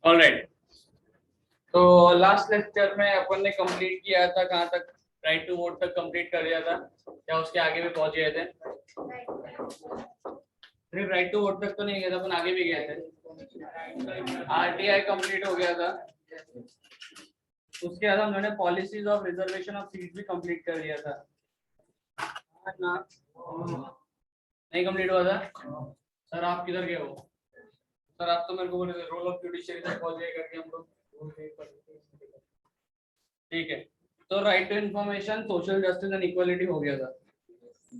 Alright, तो last lecture में अपन ने कंप्लीट किया था कहाँ तक? राइट टू वोट तक कंप्लीट कर दिया था, क्या उसके आगे भी पहुंच गए थे? सिर्फ राइट टू वोट तक तो नहीं गया था, अपन आगे भी गए थे। आरटीआई कंप्लीट हो गया था, उसके बाद हम लोगों ने policies of reservation of seats भी कंप्लीट कर दिया था ना? नहीं कंप्लीट हुआ था? सर आप किधर गए हो? सर आप तो मेरे को बोले थे रोल ऑफ जुडिशियरी तक पहुंच गए करके हम लोग। ठीक है, तो right to information, social justice and equality हो गया था।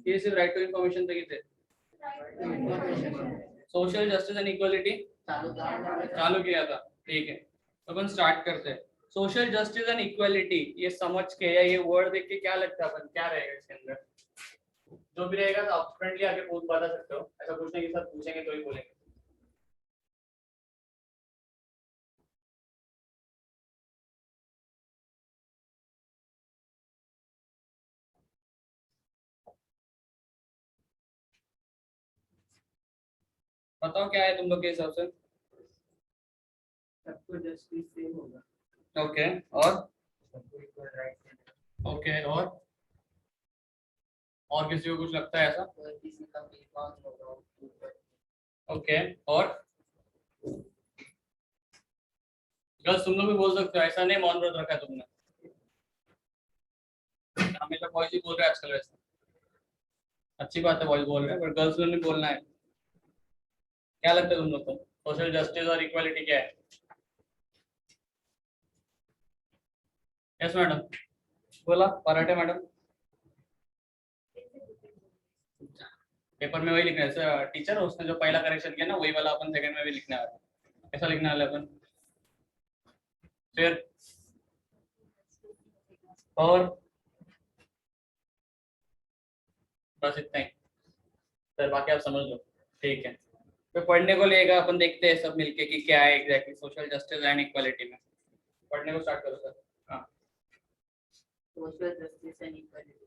ये सिर्फ राइट टू इंफॉर्मेशन तक ही थे। सोशल जस्टिस एंड इक्वालिटी चालू किया था। ठीक है, तो अपन स्टार्ट करते हैं। सोशल जस्टिस एंड इक्वालिटी, ये समझ के या ये वर्ड देख के क्या लगता है अपन क्या रहेगा इसके अंदर? जो भी रहेगा तो आप फ्रेंडली आगे पूछ बता सकते हो, ऐसा पूछने के साथ पूछेंगे तो ही बोलेंगे। बताओ क्या है तुम लोग के हिसाब से? सबको जस्टिस सेम होगा। ओके, और सबको इक्वल राइट। ओके, और किसी को कुछ लगता है ऐसा? किसी का भेदभाव नहीं होगा। ओके, और गर्ल्स तुम लोग भी बोल सकते हो, ऐसा नहीं मौन व्रत रखा है तुमने? हमेशा बॉयज ही बोल रहे हैं आजकल, वैसे अच्छी बात है बॉयज बोल रहे हैं, पर गर्ल्स ने भी बोलना है। क्या लगता है तुम लोग को सोशल जस्टिस और इक्वालिटी क्या है? यस मैडम, बोला पराठे मैडम। पेपर में वही लिखना है टीचर, उसने जो पहला करेक्शन किया ना वही वाला अपन सेकंड में भी लिखना है। कैसा लिखना है अपन? फिर और बस इतना ही सर, बाकी आप समझ लो। ठीक है, तो पढ़ने को लेगा अपन, देखते हैं सब मिलके कि क्या है exactly social justice and equality में। पढ़ने को स्टार्ट करो सर। हाँ, Social justice and equality.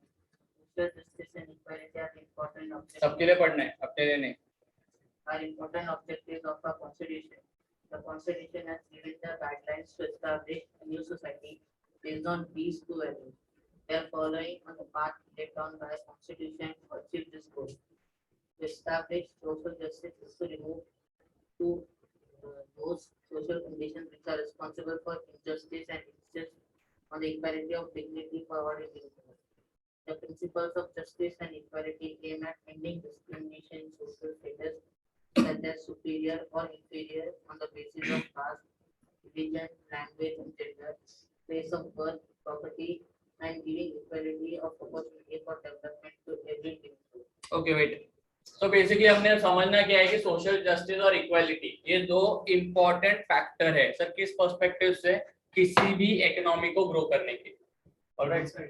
Social justice and equality are important objectives. सबके लिए पढ़ना है, अपने लिए नहीं। Are important objectives of our constitution. The constitution has given the guidelines to establish a new society based on these two values. They are following on the path laid down by the constitution to achieve this goal. To establish social justice is to remove two those social conditions which are responsible for injustice and insist on the equality of dignity for all individuals. The principles of justice and equality aim at ending discrimination in social status, such as superior or inferior on the basis of caste, religion, language, and gender, place of birth, property, and giving equality of opportunity for development to every individual. Okay wait, तो basically हमने समझना क्या है कि social justice और equality ये दो important factor है सर, किस पर्सपेक्टिव से? किसी भी इकोनॉमी को ग्रो करने के। ऑलराइट सर,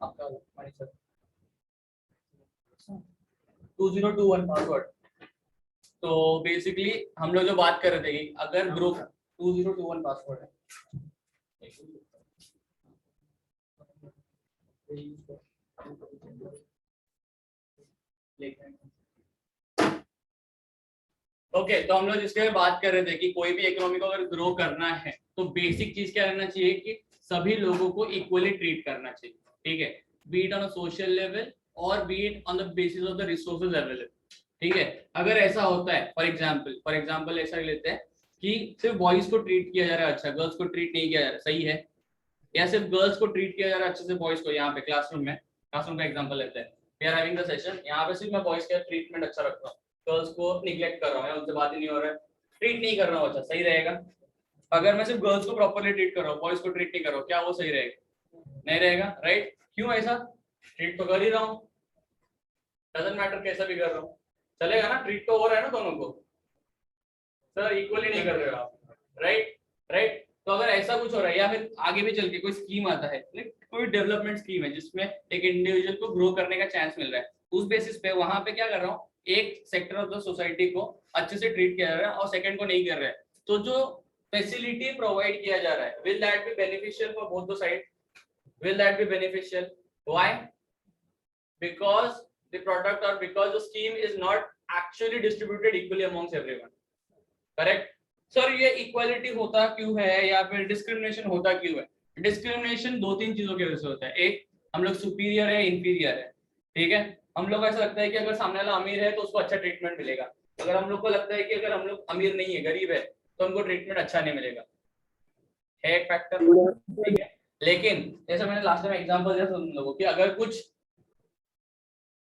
आपका मनी सर 2021 पासवर्ड। तो बेसिकली हम लोग जो बात कर रहे थे कि अगर ग्रुप 2021 पासवर्ड है, ओके तो हम लोग जिसके बात कर रहे थे कि कोई भी इकोनॉमी को अगर ग्रो करना है तो बेसिक चीज क्या रहना चाहिए कि सभी लोगों को इक्वली ट्रीट करना चाहिए। ठीक है, be it on a social level और be it on the basis of the resources available. ठीक है, अगर ऐसा होता है फॉर एग्जांपल ऐसा लेते हैं कि सिर्फ बॉयज को ट्रीट किया जा रहा है अच्छा, गर्ल्स को ट्रीट नहीं किया जा रहा, सही है? या सिर्फ गर्ल्स को ट्रीट किया जा रहा है अच्छे से, बॉयज को? यहाँ पे क्लासरूम का एग्जांपल लेते हैं, we are having the session, यहाँ पे सिर्फ मैं बॉयज का ट्रीटमेंट अच्छा रख रहा हूँ, गर्ल्स को निग्लेक्ट कर रहा हूँ, उनसे बात ही नहीं हो रहा है, ट्रीट नहीं कर रहा हूँ अच्छा, सही रहेगा? अगर मैं सिर्फ गर्ल्स को प्रॉपर्ली ट्रीट कर रहा हूँ, बॉयज को ट्रीट नहीं कर रहा हूँ, क्या वो सही रहेगा? नहीं रहेगा, राइट? क्यों ऐसा? ट्रीट तो कर ही रहा हूँ, डजंट मैटर कैसा भी कर रहा हूँ, चलेगा ना? ट्रीट तो हो रहा है ना दोनों को, सर इक्वली नहीं कर रहे हो आप, राइट? राइट, तो अगर ऐसा कुछ हो रहा है या फिर आगे भी चल के कोई स्कीम आता है, कोई डेवलपमेंट स्कीम है जिसमें एक इंडिविजुअल को ग्रो करने का चांस मिल रहा है, उस बेसिस पे वहां पे क्या कर रहा हूँ, एक सेक्टर ऑफ द सोसाइटी को अच्छे से ट्रीट किया जा रहा है और सेकंड को नहीं कर रहा है, तो जो फैसिलिटी प्रोवाइड किया जा रहा है, will that be beneficial for both the side? Will that be beneficial? Why? Because the product और because the scheme is not actually distributed equally amongst everyone, correct? Sir ये इक्वालिटी होता क्यों है या फिर डिस्क्रिमिनेशन होता क्यों है? डिस्क्रिमिनेशन दो तीन चीजों की वजह से होता है। एक, हम लोग सुपीरियर है, इंफीरियर है, ठीक है। हम लोग ऐसा लगता है कि अगर सामने वाला अमीर है तो उसको अच्छा ट्रीटमेंट मिलेगा। अगर हम लोग को लगता है कि अगर हम लोग अमीर नहीं है, गरीब है, तो हमको ट्रीटमेंट अच्छा नहीं मिलेगा, है एक फैक्टर, ठीक है। लेकिन जैसे मैंने लास्ट टाइम एग्जांपल दिया था तुम लोगों की, अगर कुछ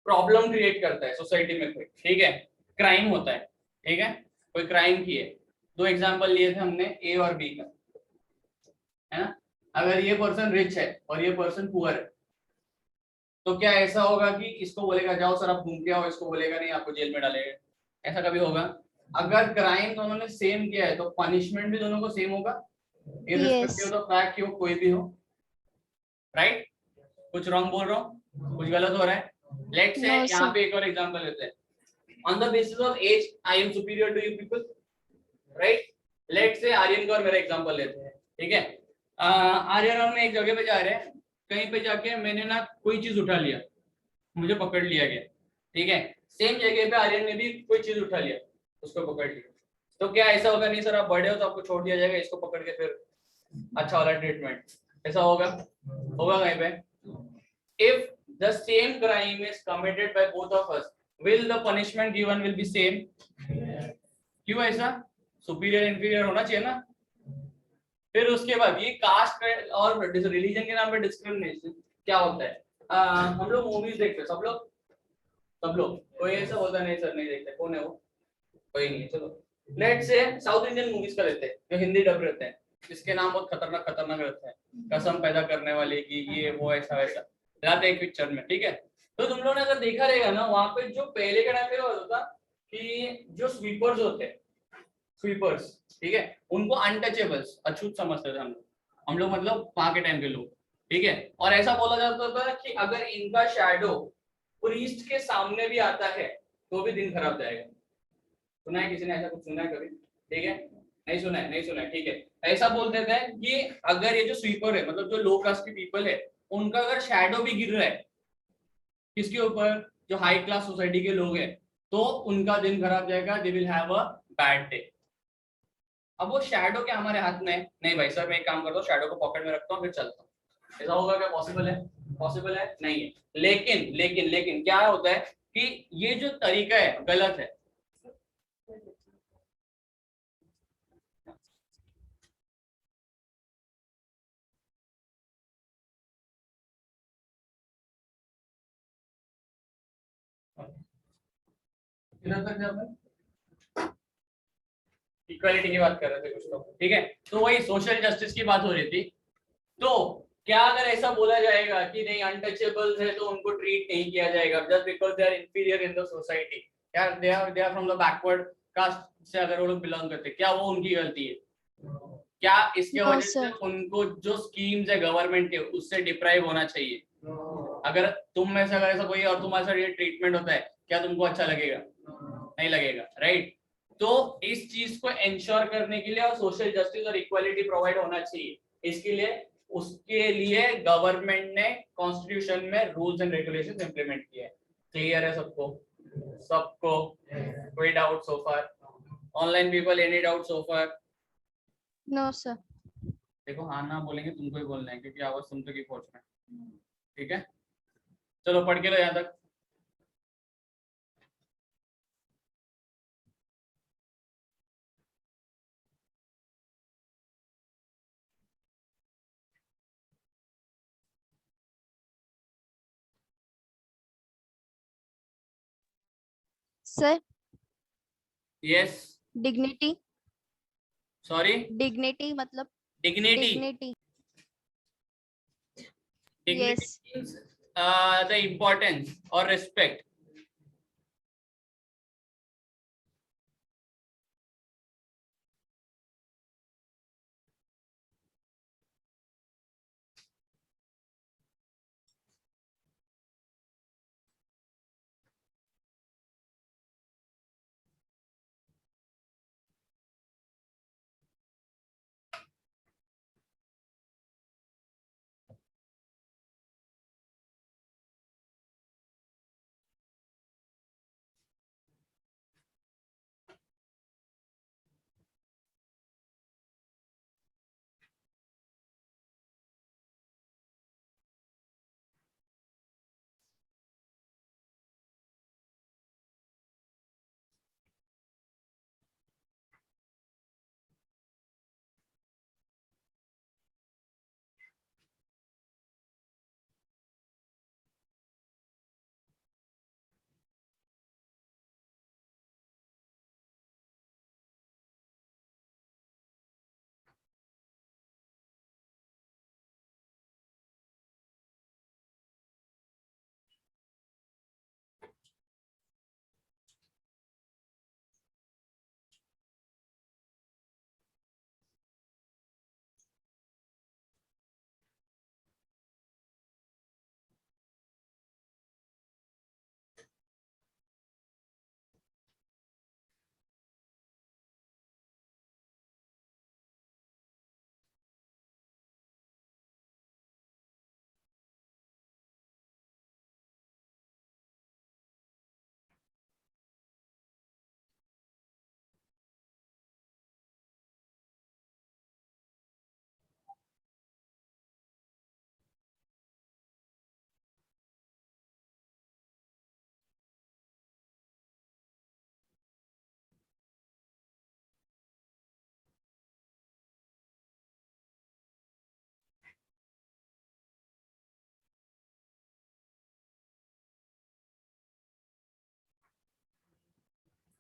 प्रॉब्लम क्रिएट करता है सोसाइटी में कोई, ठीक है, क्राइम होता है, ठीक है, कोई क्राइम किए, दो एग्जांपल लिए थे हमने ए और बी का, है ना। अगर ये पर्सन रिच है और ये पर्सन पुअर है, तो क्या ऐसा होगा कि इसको बोलेगा जाओ सर आप घूम के आओ, इसको बोलेगा नहीं आपको जेल में डालेगा? ऐसा कभी होगा? अगर क्राइम दोनों ने सेम किया है तो पनिशमेंट भी दोनों को सेम होगा, इररिस्पेक्टिव ऑफ फैक्ट कि वो कोई भी हो, राइट? कुछ रॉन्ग बोल रहा हूँ, कुछ गलत हो रहा है? लेट्स से यहाँ पे एक और एग्जांपल लेते हैं, on the basis of age I am superior to you people, right? Let's say Aryan का और मेरा एग्जांपल लेते हैं, ठीक है। आर्यन और मैं एक जगह पे जा रहे हैं, कहीं पे जाके मैंने ना कोई चीज उठा लिया, मुझे पकड़ लिया गया, ठीक है। सेम जगह पे आर्यन ने भी कोई चीज उठा लिया, उसको पकड़ लिया, तो क्या ऐसा होगा नहीं सर आप बड़े हो तो आपको छोड़ दिया जाएगा, इसको पकड़ के फिर अच्छा वाला ट्रीटमेंट, ऐसा होगा? होगा कहीं पे? if the same crime is committed by both of us, will the punishment given will be same? क्यों ऐसा? सुपीरियर इंफीरियर होना चाहिए ना। फिर उसके बाद ये कास्ट और रिलीजन के नाम पे डिस्क्रिमिनेशन क्या होता है? हम लोग मूवीज देखते हैं, सब लोग, कोई ऐसा होता नहीं सर नहीं देखते, कौन है वो? कोई नहीं, चलो let's say south Indian movies का लेते हैं जो हिंदी डब रहते हैं, जिसके नाम बहुत खतरनाक खतरनाक रहते हैं, कसम पैदा करने वाले की, ये वो ऐसा वैसा लाते एक पिक्चर में, ठीक है। तो तुम लोगों ने अगर देखा रहेगा ना, वहां पे जो पहले के टाइम पे होता कि जो स्वीपर्स होते हैं, स्वीपर्स, ठीक है, उनको अनटचेबल्स, अछूत समझते थे हम लोग मतलब वहां के टाइम के लोग, ठीक है। और ऐसा बोला जाता था कि अगर इनका शैडो प्रीस्ट के सामने भी आता है तो भी दिन खराब जाएगा। सुना है किसी ने ऐसा कुछ सुना है कभी? ठीक है, नहीं सुना है, नहीं सुना है, ठीक है। ऐसा बोलते थे कि अगर ये जो स्वीपर है, मतलब जो लो कास्ट की पीपल है, उनका अगर शैडो भी गिर रहा है किसके ऊपर, जो हाई क्लास सोसाइटी के लोग हैं, तो उनका दिन खराब जाएगा, they will have a bad day. अब वो शैडो क्या हमारे हाथ में है? नहीं भाई सर मैं एक काम करता हूँ, शैडो को पॉकेट में रखता हूँ फिर चलता हूँ, ऐसा होगा क्या? पॉसिबल है? पॉसिबल है? नहीं है। लेकिन लेकिन लेकिन क्या होता है कि ये जो तरीका है गलत है। किधर तक जा रहा है? इक्वालिटी की बात कर रहे थे कुछ तो, ठीक है। तो वही सोशल जस्टिस की बात हो रही थी। तो क्या अगर ऐसा बोला जाएगा कि नहीं अनटचेबल्स है तो उनको ट्रीट नहीं किया जाएगा just because they are inferior in the society, क्या they are from the backward caste से अगर वो लोग बिलोंग करते, क्या वो उनकी गलती है? क्या इसके नो वजह से सर। उनको जो स्कीम्स है गवर्नमेंट के उससे डिप्राइव होना चाहिए? अगर तुम में से अगर ऐसा कोई और तुम्हारे साथ ये ट्रीटमेंट होता है, क्या तुमको अच्छा लगेगा? नहीं लगेगा, राइट? तो इस चीज को इंश्योर करने के लिए और सोशल जस्टिस और इक्वालिटी प्रोवाइड होना चाहिए, इसके लिए उसके लिए गवर्नमेंट ने कॉन्स्टिट्यूशन में रूल्स एंड रेगुलेशंस इंप्लीमेंट किए हैं। क्लियर है सबको? सबको? कोई doubt so far? Online people any doubt so far? No sir. देखो हाँ ना बोलेंगे तुमको ही बोलना है क्योंकि आवाज तुम तक ही पहुंचना है, ठीक है। चलो पढ़ के लो यहाँ तक। Sir yes. Dignity. Sorry? Dignity मतलब dignity? Dignity. Dignity yes. Means the importance और respect.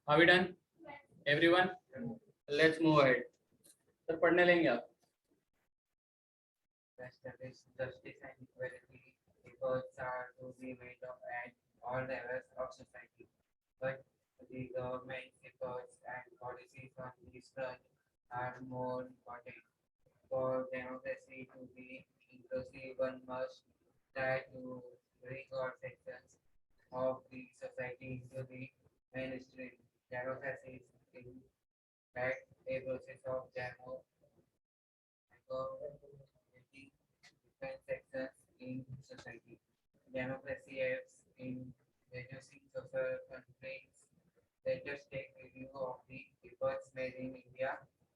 Are we done? Everyone? Let's move ahead. Sir पढ़ने लेंगे आप? Establish justice and equality efforts are to be made at all levels of society. But the government's efforts and policies on this front are more important. For democracy to be inclusive, one must try to bring all sections of the society into the mainstream. Democracy is in fact a process of accommodating different sections in society. Democracy aids in reducing social conflicts. Let us take review of the efforts made in India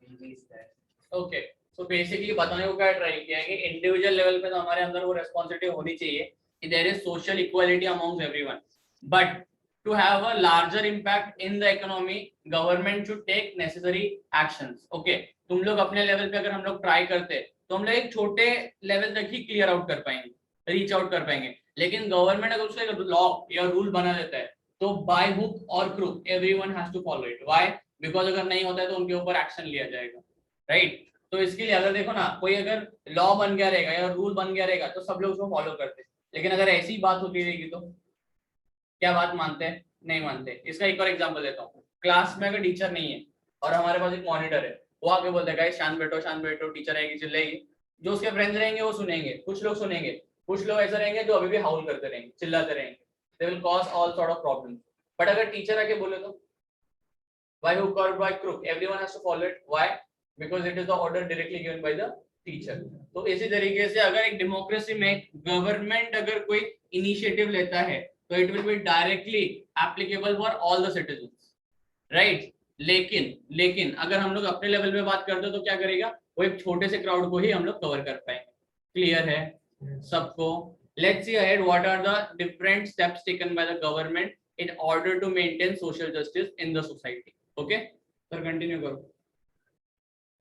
in this steps. Okay so basically बताने को क्या try किया है कि individual level पे तो हमारे अंदर वो रेस्पॉन्सिबिलिटी होनी चाहिए कि there is social equality amongst everyone, but to have a larger impact in the economy government should take necessary actions. Okay, तुम लोग अपने लेवल पे अगर हम लोग ट्राई करते तो हम लोग एक छोटे लेवल तक ही क्लियर आउट कर पाएंगे, रीच आउट कर पाएंगे, लेकिन गवर्नमेंट अगर उसको एक लॉ या रूल बना देता है तो बाय हुक और crook everyone has to follow it. Why? Because अगर नहीं होता है तो उनके ऊपर एक्शन लिया जाएगा, राइट? तो इसके लिए अगर देखो ना, कोई अगर लॉ बन गया रहेगा या रूल बन गया रहेगा तो सब लोग उसको फॉलो करते, लेकिन अगर ऐसी बात होती रहेगी तो क्या बात मानते हैं? नहीं मानते. इसका एक और एग्जांपल देता हूँ. क्लास में अगर टीचर नहीं है और हमारे पास एक मॉनिटर है, वो आके बोलता है गाइस शांत बैठो, टीचर आएगी चिल्लाएगी. जो उसके फ्रेंड्स रहेंगे वो सुनेंगे, कुछ लोग सुनेंगे, कुछ लोग ऐसे रहेंगे जो अभी भी हाउल करते रहेंगे, चिल्लाते रहेंगे. They will cause all sort of problems. But अगर टीचर आके बोले तो by hook or by crook everyone has to follow it. Why? Because it is the order directly given by the teacher. तो इसी तरीके से अगर एक डेमोक्रेसी में गवर्नमेंट अगर कोई इनिशिएटिव लेता है तो it will be directly applicable for all the citizens, right? लेकिन अगर हम लोग अपने लेवल पे बात करते हो तो क्या करेगा? वो एक छोटे से क्राउड को ही हम लोग कवर कर पाएंगे. क्लियर है सबको? Let's see ahead what are the different steps taken by the government in order to maintain social justice in the society. Okay, sir, continue करो.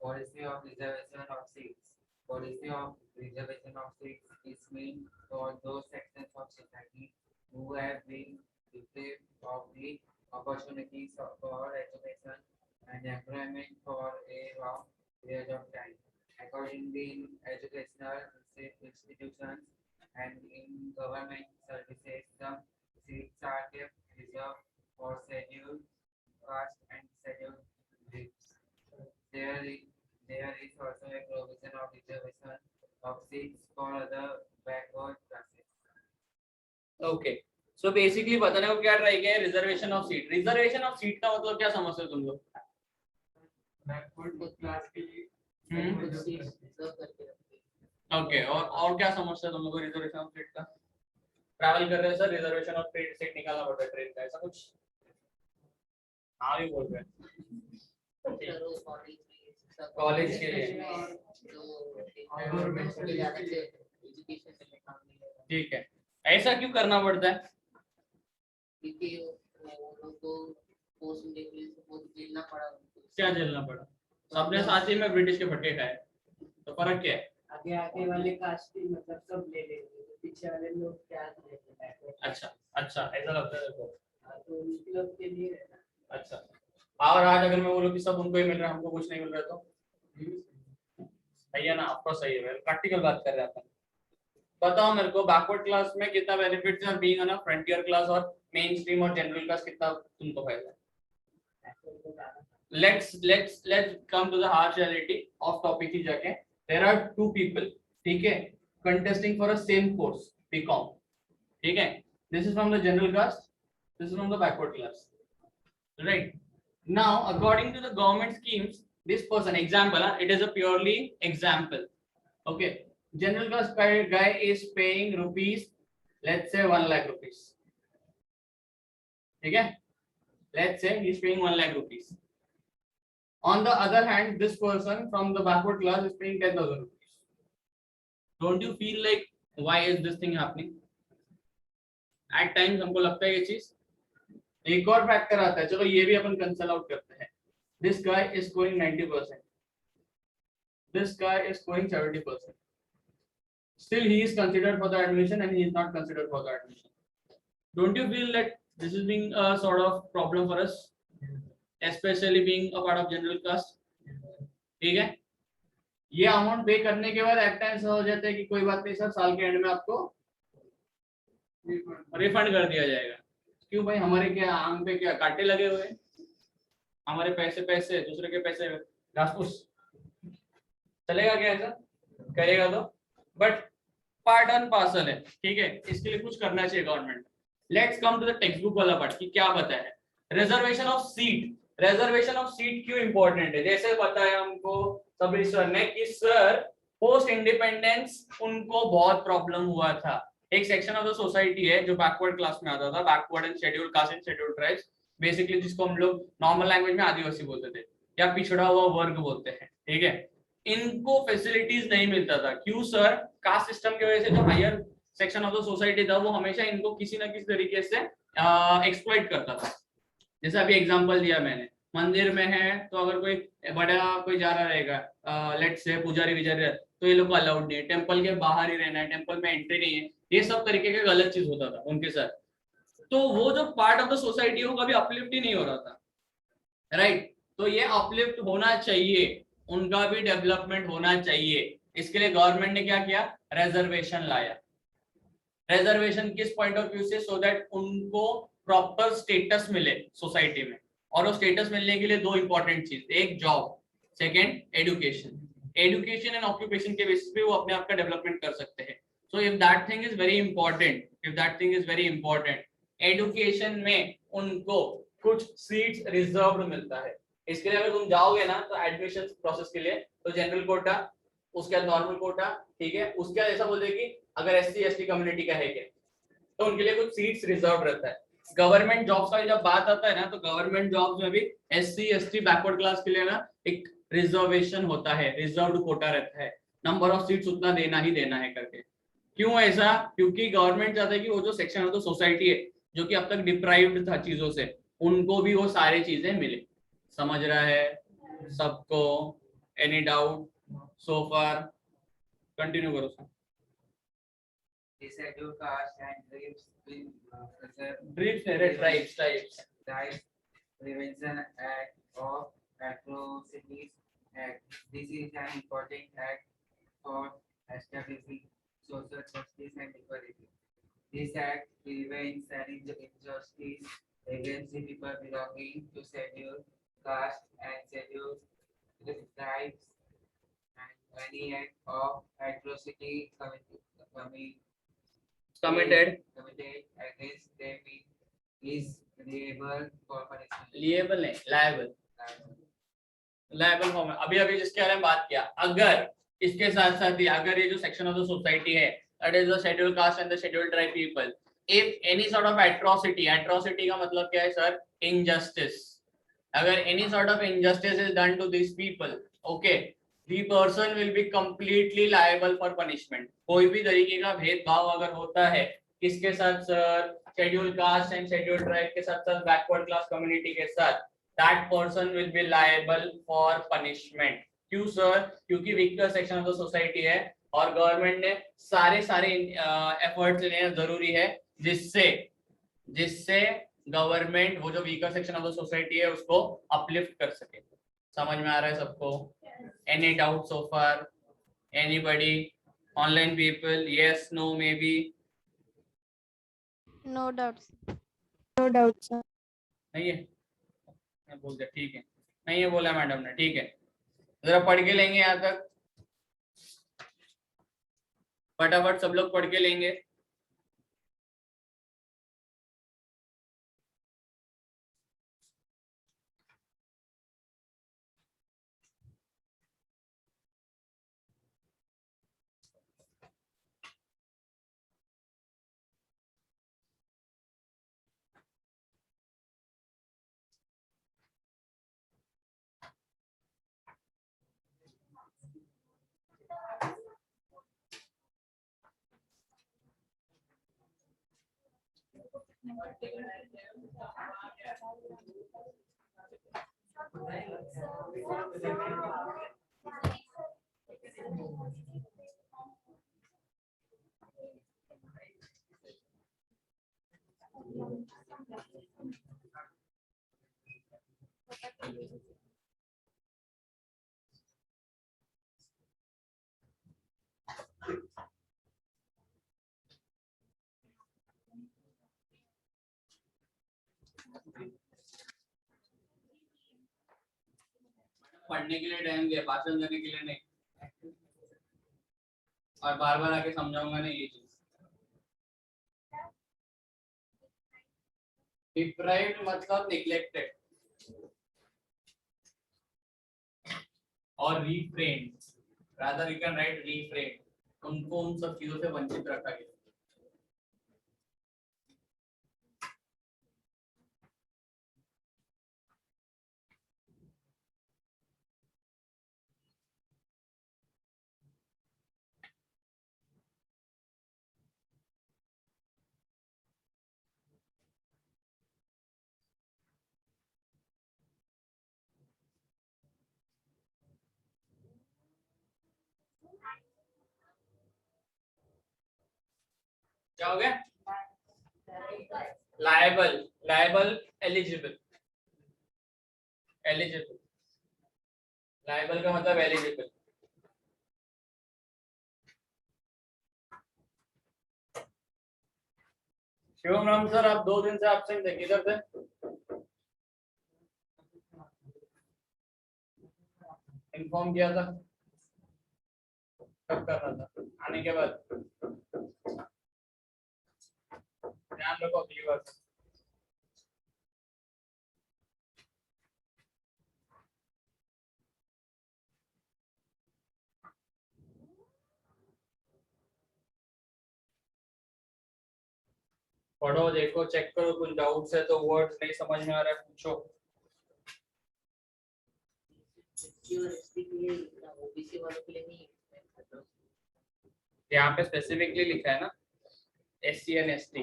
Policy of reservation of seats. Policy of reservation of seats is meant for those sections of society who have been deprived of the opportunities for education and employment for a long period of time. Accordingly, in educational institutions and in government services, some seats are kept reserved for scheduled caste and scheduled groups. There is also a provision of reservation of seats for other backward classes. Okay, so basically बताने को क्या try किया है? Reservation of seat. Reservation of seat का मतलब क्या समझते हो तुम लोग? Backward class के लिए कुछ seats reserve करके रखते हैं. ओके, और क्या समझते हो तुम लोग रिजर्वेशन ऑफ सीट का? ट्रैवल कर रहे हैं सर, रिजर्वेशन ऑफ सीट निकालना पड़ता है ट्रेन का, ऐसा कुछ? हाँ भी बोल रहे हैं. सर, वो कॉलेज के लिए. जो गवर्नमेंट के ज्यादा से एजुकेशन में काम नहीं है, ठीक है, ऐसा क्यों करना पड़ता है? क्योंकि वो लोग को पोस्ट मिलने के लिए बहुत झेलना पड़ा उनको. क्या झेलना पड़ा? सबने साथ ही में ब्रिटिश के फटके खाए, तो फर्क क्या है? आगे आगे वाले कास्ट की मतलब सब ले लेंगे, पीछे वाले लोग क्या लेंगे? अच्छा, ऐसा लगता है देखो. तो उनके लोग के लिए है ना. अच्छा, और आज अगर मैं बोलूं कि सब उनको ही मिल रहा है, हमको कुछ नहीं मिल रहा तो सही है ना? आपको सही है, प्रैक्टिकल बात कर रहे हैं अपन. बताओ मेरे को, बैकवर्ड क्लास में कितना बेनिफिट्स है और being on a frontier class और मेन स्ट्रीम और जनरल क्लास कितना तुमको फायदा है? let's come to the harsh reality of topic ही जाके. There are two people, ठीक है, contesting for a same course, BCom, ठीक है. This is from the general class, this is from the backward class, right? Now according to the government schemes, this person, example, it is a purely example, okay, general class guy is paying rupees, let's say 1 lakh rupees, ठीक है, let's say he is paying 1 lakh rupees. On the other hand, this person from the backward class is paying 10,000 rupees. Don't you feel like why is this thing happening? At times हमको लगता है ये चीज. एक और factor आता है, चलो ये भी अपन कंसल आउट करते हैं. This guy is scoring 90%. This guy is scoring 70%. Still he is considered for the admission and he is not considered for the admission. Don't you feel that this is being a sort of problem for us? especially being a part of general caste. ठीक है, ये amount पे करने के बाद eight times हो जाता है कि कोई बात नहीं सर, साल के एंड में आपको रिफंड कर दिया जाएगा। क्यों भाई, हमारे क्या आंग पे क्या कांटे लगे हुए हैं? हमारे पैसे पैसे, दूसरे के पैसे घास फूस, चलेगा क्या ऐसा? करेगा तो, बट पार्ट एंड पार्सल है, ठीक है, इसके लिए कुछ करना चाहिए government. Let's come to the text book वाला पार्ट कि क्या बताया है। Reservation of seat, reservation of seat क्यों इंपॉर्टेंट है? जैसे बताया हमको सबरी सर ने कि सर पोस्ट इंडिपेंडेंस उनको बहुत प्रॉब्लम हुआ था। एक सेक्शन ऑफ द सोसाइटी है जो बैकवर्ड क्लास में आता था, backward and scheduled caste and scheduled tribes, basically जिसको हम लोग नॉर्मल लैंग्वेज में आदिवासी बोलते थे या पिछड़ा हुआ वर्ग बोलते हैं, ठीक है। इनको फैसिलिटीज नहीं मिलता था, क्यों सर? कास्ट सिस्टम की वजह से जो higher section of the society था वो हमेशा इनको किसी ना किसी तरीके से एक्सप्लॉइट करता था। जैसे अभी एग्जांपल दिया मैंने, मंदिर में है तो अगर कोई बड़ा कोई जा रहा रहेगा, लेट्स से पुजारी विजारी, तो ये लोग को अलाउड नहीं है, टेंपल के बाहर ही रहना है, टेंपल में एंट्री नहीं है, ये सब तरीके का गलत चीज होता था उनके साथ। तो वो जो पार्ट ऑफ द सोसाइटी है वो कभी अपलिफ्ट ही नहीं हो रहा था, राइट। तो ये अपलिफ्ट होना चाहिए, उनका भी डेवलपमेंट होना चाहिए। इसके लिए गवर्नमेंट ने क्या किया? रिजर्वेशन लाया। रिजर्वेशन किस पॉइंट ऑफ व्यू से? सो दैट उनको प्रॉपर स्टेटस मिले सोसाइटी में, और वो स्टेटस मिलने के लिए दो इंपॉर्टेंट चीज, एक job, second education. Education and occupation के बेसिस पे वो अपने आप का डेवलपमेंट कर सकते हैं। So if that thing is very important, if that thing is very important, education में उनको कुछ सीट्स रिजर्व्ड मिलता है। इसके लिए अगर तुम जाओगे ना तो एडमिशन प्रोसेस के लिए, तो जनरल कोटा, उसके बाद नॉर्मल कोटा, ठीक है, उसके बाद ऐसा बोलते कि अगर एससी एसटी कम्युनिटी का है क्या, तो उनके लिए कुछ सीट्स रिजर्व रहता है। गवर्नमेंट जॉब्स का जब बात आता है ना, तो गवर्नमेंट जॉब्स में भी एससी एसटी बैकवर्ड क्लास के लिए ना एक रिजर्वेशन होता है, रिजर्व्ड कोटा रहता है, नंबर ऑफ सीट्स उतना देना ही देना है करके। क्यों ऐसा? क्योंकि गवर्नमेंट चाहता है कि वो जो सेक्शन ऑफ द सोसाइटी है जो कि अब तक डिप्राइव्ड था चीजों से, उनको भी वो सारी चीजें मिले। समझ रहा है सबको? एनी डाउट सो फार? कंटिन्यू करो sir. The scheduled caste and tribes will preserve tribes Tribes Prevention Act of Atrocities Act. This is an important act for establishing social justice and equality. This act prevents any injustice against the people belonging to scheduled caste and scheduled tribes, and any act of atrocity committed against them is liable for punishment. Liable नहीं, liable, liable form है। अभी अभी जिसके बारे में बात किया, अगर इसके साथ साथ ही अगर ये जो सेक्शन ऑफ द सोसाइटी है, that is the scheduled caste and the scheduled tribe people, if any sort of atrocity, atrocity का मतलब क्या है सर? इनजस्टिस। अगर any sort of injustice is done to this people, okay, the person will be completely liable for punishment. कोई भी तरीके का भेदभाव अगर होता है, किसके साथ sir? Scheduled caste and scheduled tribe के साथ साथ बैकवर्ड क्लास कम्युनिटी के साथ, that person will be liable for punishment. क्यों सर? क्योंकि weaker section of the society है और गवर्नमेंट ने सारे एफर्ट्स लेने जरूरी है जिससे गवर्नमेंट वो जो weaker section of the society है उसको अपलिफ्ट कर सके। समझ में आ रहा है सबको? Any doubt so far? Anybody? Online people? Yes, no, maybe? No doubts. No doubts, sir. नहीं है? मैं बोल दिया, ठीक है, नहीं है बोला मैडम ने, ठीक है। जरा पढ़ के लेंगे यहाँ तक, फटाफट सब लोग पढ़ के लेंगे। पढ़ने के लिए टाइम दिया, भाषण देने के लिए नहीं, और बार बार आके समझाऊंगा नहीं ये चीज। डिप्राइव्ड मतलब नेग्लेक्टेड और रिफ्रेन्ड, रादर यू कैन राइट रिफ्रेन्ड, उनको उन सब चीजों से वंचित रखा गया। क्या हो गया? Liable, liable eligible, eligible, liable का मतलब एलिजिबल। शिवम राम सर, आप 2 दिन से एब्सेंट थे, किधर थे? इन्फॉर्म किया था कब करना था? आने के बाद ध्यान रखो अगली बार। पढ़ो, देखो, चेक करो, कुछ डाउट्स है तो वर्ड्स नहीं समझ में आ रहा है पूछो। SC के लिए ओबीसी वालों के लिए नहीं है। यहाँ पे स्पेसिफिकली लिखा है ना, SC and ST।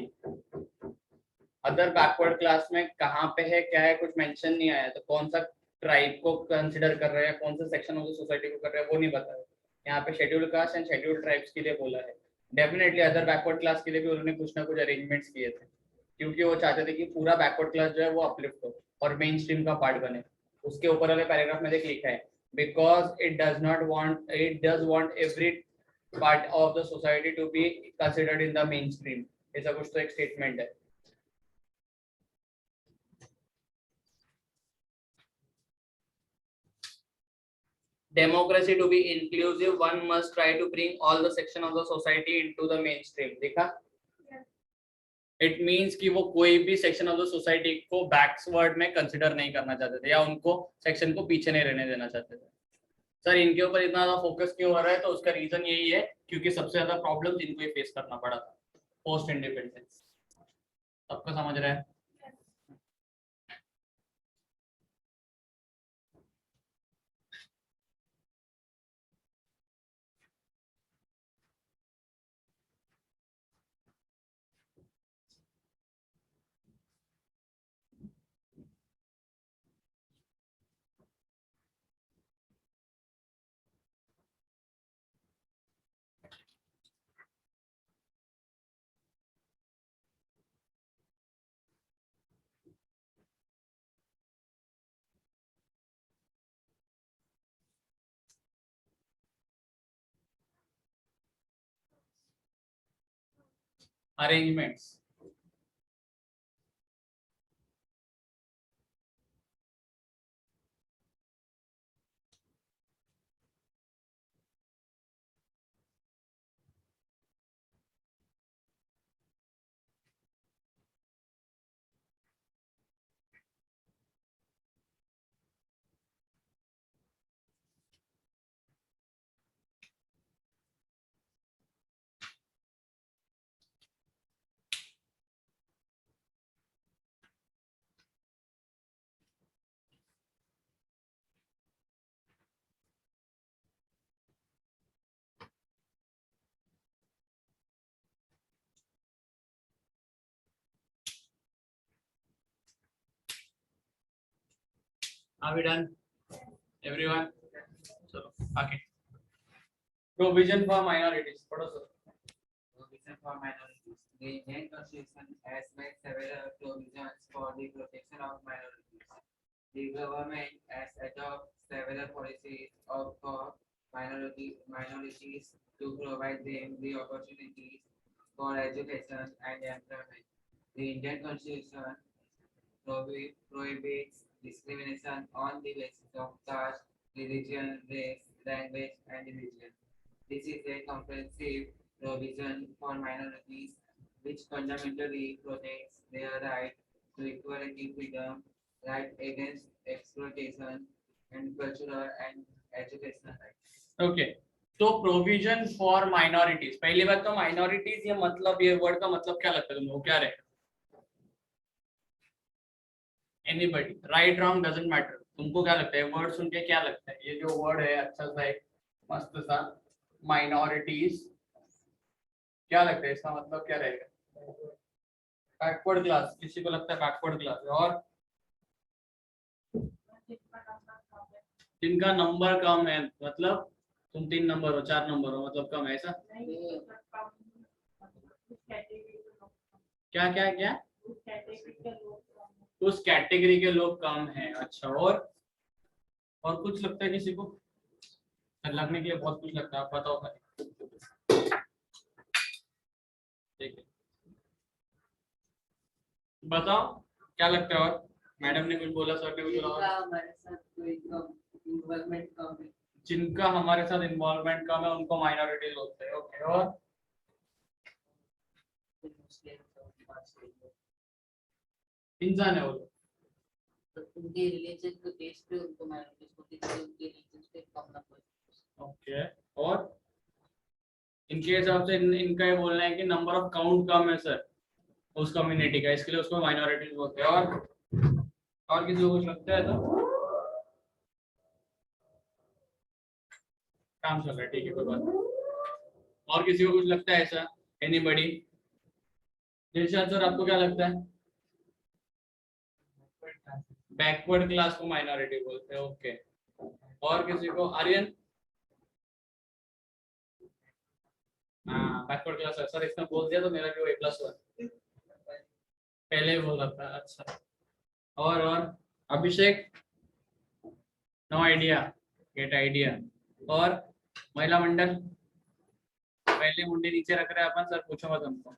Other backward class में कहाँ पे है, क्या है, कुछ मेंशन नहीं आया, तो कौन सा ट्राइब को कंसिडर कर रहे हैं, कौन सा सेक्शन ऑफ द सोसाइटी को कर रहे हैं, वो नहीं बताया। यहाँ पे scheduled caste and scheduled tribes के लिए बोला है। डेफिनेटली अदर बैकवर्ड क्लास के लिए भी उन्होंने कुछ ना कुछ अरेंजमेंट्स किए थे, क्योंकि वो चाहते थे कि पूरा बैकवर्ड क्लास जो है वो अपलिफ्ट हो और मेन स्ट्रीम का पार्ट बने। उसके ऊपर वाले पैराग्राफ में देख लिखा है, because it does want every part of the society to be considered in the main stream, ऐसा कुछ तो एक स्टेटमेंट है। Democracy to be inclusive, one must try to bring all the section of the society into the mainstream। देखा? It means कि वो कोई भी सेक्शन ऑफ द सोसाइटी को बैकवर्ड में कंसिडर नहीं करना चाहते थे, या उनको सेक्शन को पीछे नहीं रहने देना चाहते थे। सर, इनके ऊपर इतना ज्यादा फोकस क्यों हो रहा है? तो उसका रीजन यही है क्योंकि सबसे ज्यादा प्रॉब्लम्स इनको ही फेस करना पड़ा था पोस्ट इंडिपेंडेंस। सबको समझ रहा है? Arrangements, are we done everyone? चलो आगे। प्रोविजन फॉर माइनॉरिटीज पढ़ो sir. Provision for minorities. The Indian Constitution has made several provisions for the protection of minorities. The government has adopted several policies for minorities to provide them the opportunities for education and employment. The Indian Constitution prohibits discrimination on the basis of caste, religion, race, language, and religion. This is a comprehensive provision for minorities which fundamentally protects their right to equality, freedom, right against exploitation, and cultural and educational rights. Okay तो provision for minorities, पहली बात तो minorities ये मतलब, ये word का मतलब क्या लगता है तुमको, क्या रहेगा? Anybody, right wrong doesn't matter, तुमको क्या लगता है वर्ड सुन के क्या लगता है? ये जो वर्ड है अच्छा सा एक मस्त सा माइनॉरिटीज, क्या लगता है इसका मतलब क्या रहेगा? बैकवर्ड क्लास, किसी को लगता है बैकवर्ड क्लास है, और जिनका नंबर कम है, मतलब तुम 3 नंबर हो 4 नंबर हो मतलब कम है, ऐसा? क्या क्या क्या? उस कैटेगरी के लोग कम हैं। अच्छा, और कुछ लगता है किसी को? लगने के लिए बहुत कुछ लगता है, आप बताओ खाली। ठीक है, बताओ क्या लगता है? और मैडम ने कुछ बोला, सर ने कुछ बोला? हमारे साथ कोई कम इन्वॉल्वमेंट कम है। जिनका हमारे साथ इन्वॉल्वमेंट कम है उनको माइनॉरिटीज बोलते हैं। ओके, और इंसान है वो लोग। तो उनके रिलीजन के बेस पे उनको माइनॉरिटीज को किसी उनके रिलीजन से कम ना कोई। ओके, और इनके हिसाब से इनका ये बोलना है कि नंबर ऑफ काउंट कम है सर उस कम्युनिटी का, इसके लिए उसको माइनॉरिटीज बोलते हैं। और किसी को कुछ लगता है तो काम चल रहा है, ठीक है, कोई बात नहीं। और किसी को कुछ लगता है ऐसा? एनीबॉडी? दिलशाद सर आपको क्या लगता है? बैकवर्ड क्लास को माइनॉरिटी बोलते हैं। ओके, और किसी को? आर्यन? हाँ, बैकवर्ड क्लास है सर, इसने बोल दिया तो मेरा भी वो A+1 पहले ही बोल रहा था। अच्छा, और Abhishek? No idea, get idea. और महिला मंडल? पहले मुंडे नीचे रख रहे हैं अपन, सर पूछो मत हमको।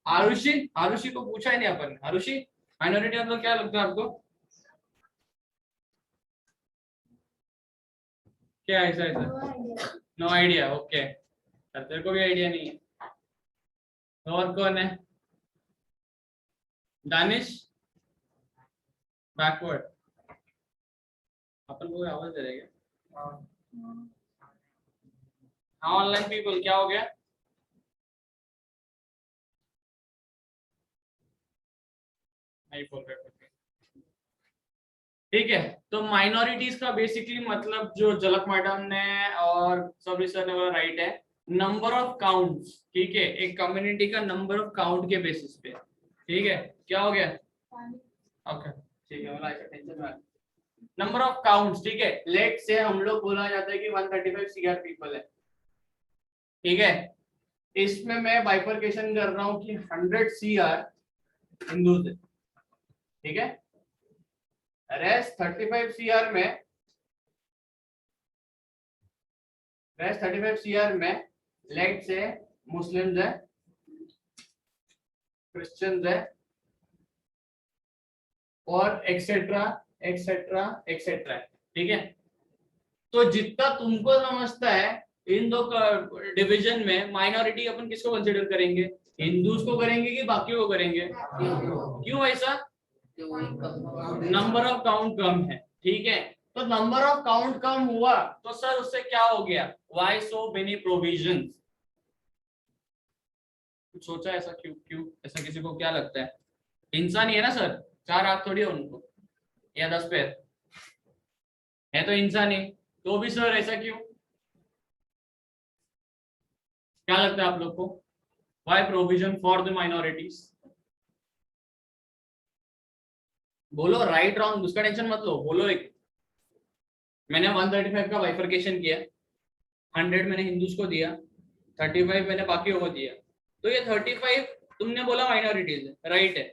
आरुषि को पूछा ही नहीं अपन। आरुषि, माइनॉरिटी मतलब क्या लगता है आपको? क्या ऐसा ऐसा? No idea. ओके, तेरे को भी आइडिया नहीं है। और कौन है? दानिश? बैकवर्ड? अपन को आवाज दे देगा। हाँ, ऑनलाइन पीपल क्या हो गया? नहीं बोल रहे। ठीक है, तो माइनॉरिटीज का बेसिकली मतलब जो झलक मैडम ने और सभी सर ने बोला राइट है, नंबर ऑफ काउंट्स। ठीक है, एक कम्युनिटी का नंबर ऑफ काउंट के बेसिस पे। ठीक है, क्या हो गया? ओके, ठीक है, बोला ऐसा टेंशन मत। नंबर ऑफ काउंट्स, ठीक है, लेट से हम लोग बोला जाता है कि 135 CR पीपल है। ठीक है, इसमें मैं बाइफरकेशन कर रहा हूँ कि 100 CR हिंदूज है। ठीक है, रेस्ट 35 CR में लेट से मुस्लिम्स है, क्रिश्चियंस है, और एक्सेट्रा एक्सेट्रा एक्सेट्रा। ठीक है, तो जितना तुमको समझता है इन दो डिवीजन में माइनॉरिटी अपन किसको कंसीडर करेंगे? हिंदूज को करेंगे कि बाकियों को करेंगे? क्यों ऐसा? नंबर ऑफ काउंट कम है। ठीक है, तो नंबर ऑफ काउंट कम हुआ तो सर उससे क्या हो गया? Why so many provisions? सोचा ऐसा क्यों? ऐसा किसी को क्या लगता है? इंसान ही है ना सर, 4 आंख थोड़ी है उनको, या 10 पैर है, तो इंसान ही, तो भी सर ऐसा क्यों? क्या लगता है आप लोग को? Why provision for the minorities? बोलो राइट रॉन्ग, उसका टेंशन मत लो, बोलो। एक मैंने 135 का बाइफरकेशन किया, 100 मैंने हिंदूज को दिया, 35 मैंने बाकियों को दिया, तो ये 35 तुमने बोला माइनॉरिटीज है, राइट है।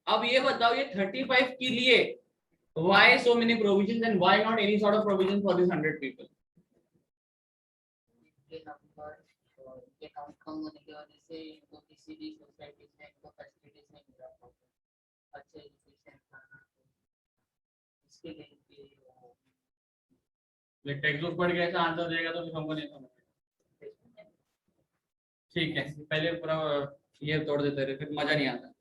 अब ये बताओ ये 35 के लिए why so many provisions and why not any sort of provision for these 100 people? ये नंबर और ये काउंट कम होने की वजह से इनको किसी भी सोसाइटी में इनको फैसिलिटीज नहीं मिल रहा होता, अच्छे एजुकेशन खाना, इसके लिए ये टेक्स्ट बुक पढ़ के ऐसा आंसर देगा तो फिर हमको नहीं समझ। ठीक है, पहले पूरा ये तोड़ देते रहे, फिर मजा नहीं आता।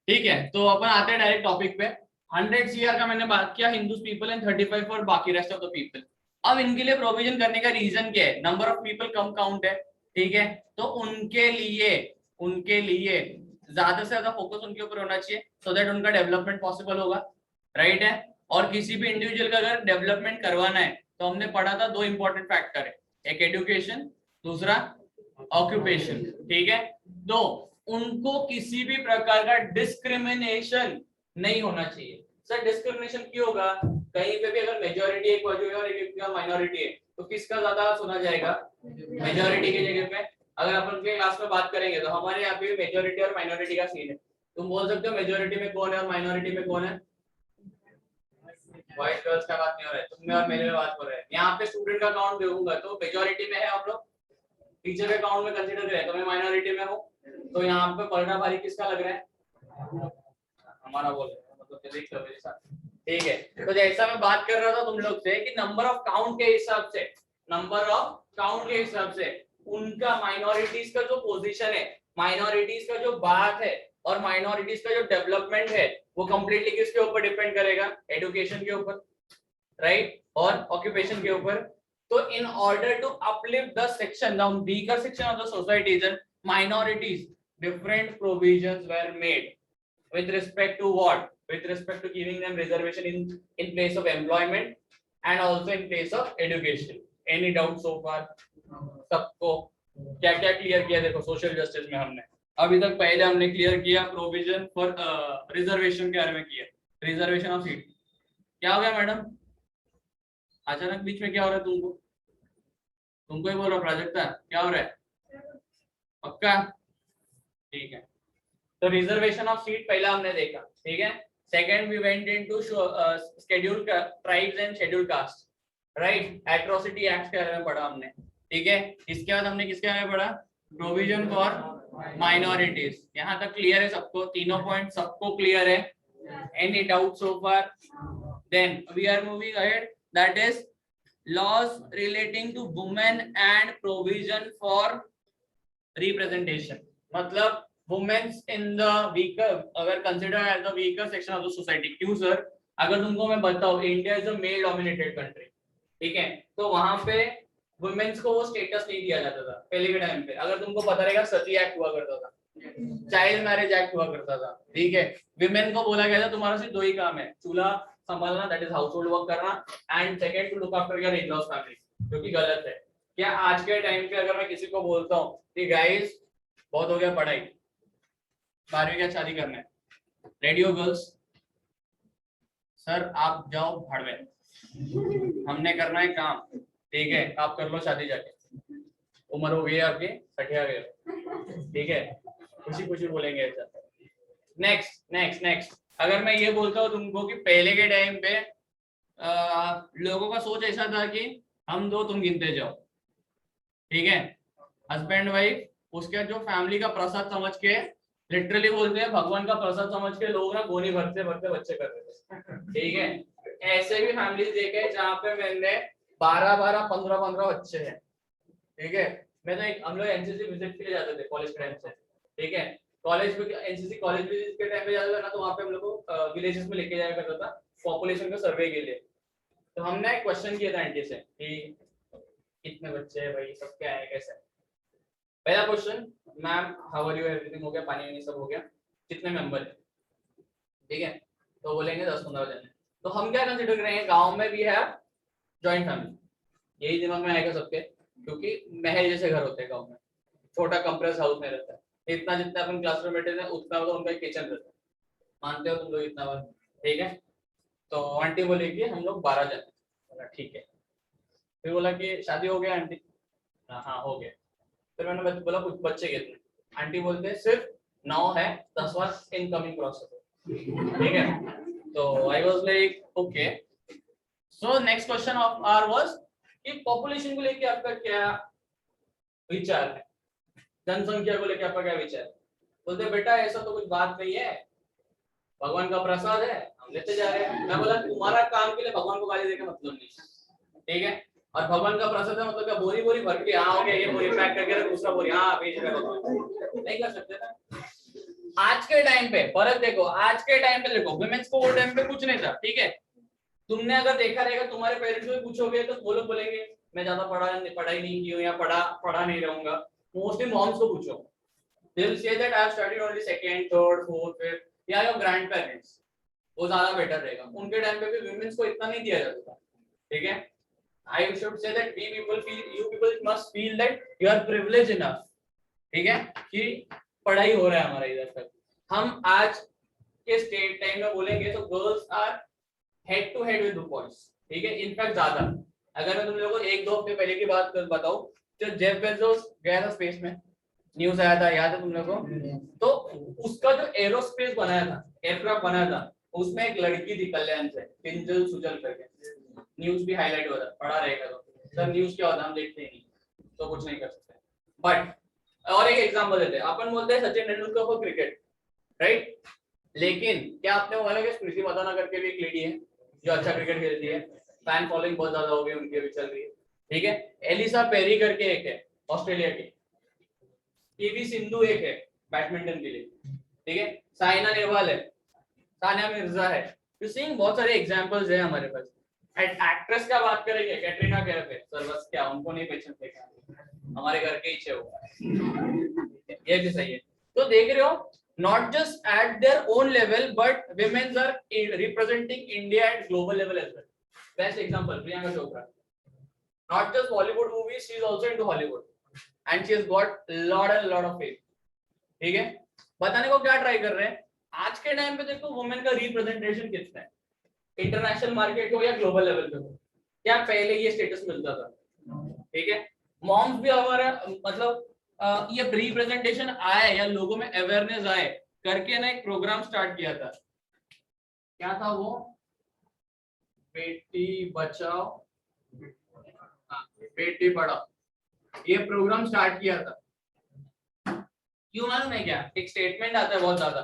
ठीक है, तो अपन आते हैं डायरेक्ट टॉपिक पे। 100 CR का मैंने बात किया हिंदू पीपल एंड 35 फॉर बाकी रेस्ट ऑफ द पीपल। अब इनके लिए प्रोविजन करने का रीजन क्या है? Number of people come count है, ठीक है, तो उनके लिए ज्यादा से ज्यादा फोकस उनके ऊपर होना चाहिए सो दैट उनका डेवलपमेंट पॉसिबल होगा, राइट है। और किसी भी इंडिविजुअल का अगर डेवलपमेंट करवाना है तो हमने पढ़ा था 2 इंपॉर्टेंट फैक्टर है, एक एजुकेशन, दूसरा ऑक्यूपेशन, ठीक है। तो उनको किसी भी प्रकार का डिस्क्रिमिनेशन नहीं होना चाहिए। सर डिस्क्रिमिनेशन क्यों होगा? कहीं पे भी अगर मेजॉरिटी एक वजह है और एक माइनॉरिटी है तो किसका ज्यादा सुना जाएगा? मेजॉरिटी की जगह पे। अगर अपन के क्लास में बात करेंगे तो हमारे यहाँ पे मेजॉरिटी और माइनॉरिटी का सीन है। तुम बोल सकते हो मेजॉरिटी में कौन है और माइनॉरिटी में कौन है? बॉयज गर्ल्स का बात नहीं हो रहा है, तुम में और मेरे में बात हो रहा है। यहाँ पे स्टूडेंट का काउंट देखूंगा तो मेजॉरिटी में है हम लोग, टीचर के काउंट में कंसीडर करें तो मैं माइनॉरिटी में हूँ, तो यहाँ पे पलटा भारी किसका लग रहा है? हमारा बोल रहे हैं, मतलब देख लो मेरे साथ, ठीक है। तो जैसा मैं बात कर रहा था तुम लोग से कि नंबर ऑफ काउंट के हिसाब से उनका माइनॉरिटीज का जो पोजीशन है, माइनॉरिटीज का जो बात है और माइनॉरिटीज का जो डेवलपमेंट है वो कंप्लीटली किसके ऊपर डिपेंड करेगा? एजुकेशन के ऊपर, राइट, और ऑक्यूपेशन के ऊपर। तो in order to uplift the section, the weaker section of the societies and minorities, different provisions were made with respect to what? With respect to giving them reservation in place of employment and also in place of education. Any doubt so far? सबको क्या क्या clear किया? देखो social justice में हमने अभी तक पहले हमने क्लियर किया प्रोविजन फॉर रिजर्वेशन के बारे में किया, रिजर्वेशन ऑफ सीट। क्या हो गया मैडम? अचानक बीच में क्या हो रहा है? तुमको ही बोल रहा प्राजक्ता, क्या हो रहा है? पक्का? ठीक है, तो रिजर्वेशन ऑफ सीट पहला हमने देखा, ठीक है। Second we went into scheduled tribes and scheduled caste, right, atrocity act के बारे में पढ़ा हमने, ठीक है। इसके बाद हमने किसके बारे में पढ़ा? Provision for minorities. यहाँ तक क्लियर है सबको? तीनों पॉइंट सबको क्लियर है? Any doubt so far? Then we are moving ahead, that is laws relating to women and provision for representation. मतलब वुमेन्स इन द वीकर, अगर consider as the weaker section of the society. क्यों sir? अगर तुमको मैं बताऊं India is a male dominated country, ठीक है, तो वहां पे वुमेन्स को वो स्टेटस नहीं दिया जाता था पहले के टाइम पे। अगर तुमको पता रहेगा सती एक्ट हुआ करता था, चाइल्ड मैरिज एक्ट हुआ करता था, ठीक है। विमेन को बोला गया था तुम्हारा सिर्फ 2 ही काम है, चूल्हा संभालना, that is household work करना, and second to look after your in-laws family, जो कि गलत है। क्या आज के टाइम पे अगर मैं किसी को बोलता हूँ कि गाइस बहुत हो गया पढ़ाई, 12वीं के शादी करना है, रेडियो गर्ल्स सर आप जाओ भाड़ में, हमने करना है काम, ठीक है, आप कर लो शादी जाके, उम्र हो गई है आपकी, सठिया गए, ठीक है, खुशी खुशी बोलेंगे ऐसा। नेक्स्ट अगर मैं ये बोलता हूँ तुमको कि पहले के टाइम पे लोगों का सोच ऐसा था कि हम 2 तुम गिनते जाओ, ठीक है, हस्बैंड वाइफ, उसके जो फैमिली का प्रसाद समझ के, लिटरली बोलते हैं भगवान का प्रसाद समझ के लोग ना गोनी भरते भरते बच्चे कर रहे थे, ठीक है। ऐसे भी फैमिलीज देखे जहाँ पे मैंने 12 15 बच्चे हैं, ठीक है। मैं तो हम लोग एनसीसी विजिट के लिए जाते थे कॉलेज टाइम से, ठीक है, कॉलेज में एनसीसी कॉलेज विजिट के टाइम पे जाते थे ना, तो वहाँ पे हम लोग को विलेजेस में लेके जाया करता था पॉपुलेशन का सर्वे के लिए। तो हमने एक क्वेश्चन किया था आंटी से कि कितने बच्चे हैं भाई, सब क्या है, कैसे है। पहला question, ma'am how are you, everything हो गया, पानी वानी सब हो गया, कितने मेंबर है, ठीक है, तो बोलेंगे 10-15 जन है। तो हम क्या कंसीडर करेंगे, गांव में भी है जॉइंट फैमिली, यही दिमाग में आएगा सबके, क्योंकि महल जैसे घर होते हैं गांव में, छोटा कंप्रेस हाउस में रहता है, इतना जितना अपन क्लास में बैठे थे उतना तो उनका किचन रहता है, मानते हो तुम लोग इतना बार, ठीक है। तो आंटी बोलेगी हम लोग 12 जन, बोला ठीक है। फिर बोला कि शादी हो गया आंटी, हाँ हो गया। फिर मैंने बोला कुछ बच्चे कितने, आंटी बोलते हैं सिर्फ 9 है, 10वां इनकमिंग प्रोसेस है। ठीक है, तो I was like okay. So next question of our was कि पॉपुलेशन को लेके आपका क्या विचार है, जनसंख्या को लेके आपका क्या विचार है। बोलते बेटा ऐसा तो कुछ बात नहीं है, भगवान का प्रसाद है, हम लेते जा रहे हैं। मैं बोला तुम्हारा काम के लिए भगवान को गाली देके मतलब नहीं, ठीक है। और भगवान का प्रसाद है मतलब क्या, बोरी बोरी भर के हाँ हो गया, ये बोरी पैक करके रख, दूसरा बोरी हाँ भेज रहे भगवान, नहीं कर सकते ना। आज के टाइम पे फर्क देखो, आज के टाइम पे देखो, वुमेन्स को वो टाइम पे कुछ नहीं था, ठीक है। तुमने अगर देखा रहेगा, तुम्हारे पेरेंट्स को पूछोगे तो वो लोग बोलेंगे मैं ज्यादा पढ़ाई नहीं की हूँ या पढ़ा नहीं रहूंगा। मोस्टली मॉम्स को पूछो, they will say that I have studied only second, third, fourth, fifth, या your grandparents, वो ज्यादा बेटर रहेगा। उनके टाइम पे भी women's को इतना नहीं दिया जाता था, ठीक है। I should say that you people must feel that you are privileged enough, ठीक है, कि पढ़ाई हो रहा है हमारा इधर तक। हम आज के स्टेट टाइम में बोलेंगे तो girls are head to head with boys, ठीक है, इनफैक्ट ज्यादा। अगर मैं तुम लोगों को एक दो हफ्ते पहले की बात बताऊं, तो जेफ बेजोस गया था स्पेस में, न्यूज आया था, याद है तुम लोगों को। तो उसका जो एरोस्पेस बनाया था, एयरक्राफ्ट बनाया था, उसमें एक लड़की थी कल्याण से, किंजल सुजल करके, न्यूज भी हाईलाइट हो रहा, पढ़ा रहेगा तो सर न्यूज क्या होता है हम देखते ही नहीं, तो कुछ नहीं कर सकते। बट और एक एग्जांपल देते हैं, अपन बोलते हैं Sachin Tendulkar for cricket, right, लेकिन क्या आपने वो वाला स्मृति मंदाना करके भी एक लेडी है जो अच्छा क्रिकेट खेलती है, फैन फॉलोइंग बहुत ज्यादा हो गई उनकी, अभी चल रही है, ठीक है। एलिसा पेरी करके एक है ऑस्ट्रेलिया की, पीवी सिंधु एक है बैडमिंटन के लिए, ठीक है, साइना नेहवाल है, सानिया मिर्जा है, यू सीइंग बहुत सारे एग्जांपल्स है हमारे पास। एक्ट्रेस का बात करेंगे, कैटरीना कैफ है, सर बस क्या उनको नहीं पहचानते क्या, हमारे घर के ही हुआ, ये भी सही है। तो देख रहे हो, not just at their own level but women are representing India at global level as well. Best example Priyanka Chopra, not just Bollywood movies, she is also into Hollywood and she has got lot and lot of fame, ठीक है। बताने को क्या try कर रहे हैं, आज के टाइम पे देखो वुमेन का रिप्रेजेंटेशन कितना है, इंटरनेशनल मार्केट हो या ग्लोबल लेवल पे हो, क्या पहले ये स्टेटस मिलता था, ठीक है। मॉम्स भी हमारा मतलब ये रिप्रेजेंटेशन आए या लोगों में अवेयरनेस आए करके ना एक प्रोग्राम स्टार्ट किया था, क्या था वो, बेटी बचाओ बेटी पढ़ाओ, ये प्रोग्राम स्टार्ट किया था। क्यों मालूम है क्या, एक स्टेटमेंट आता है बहुत ज्यादा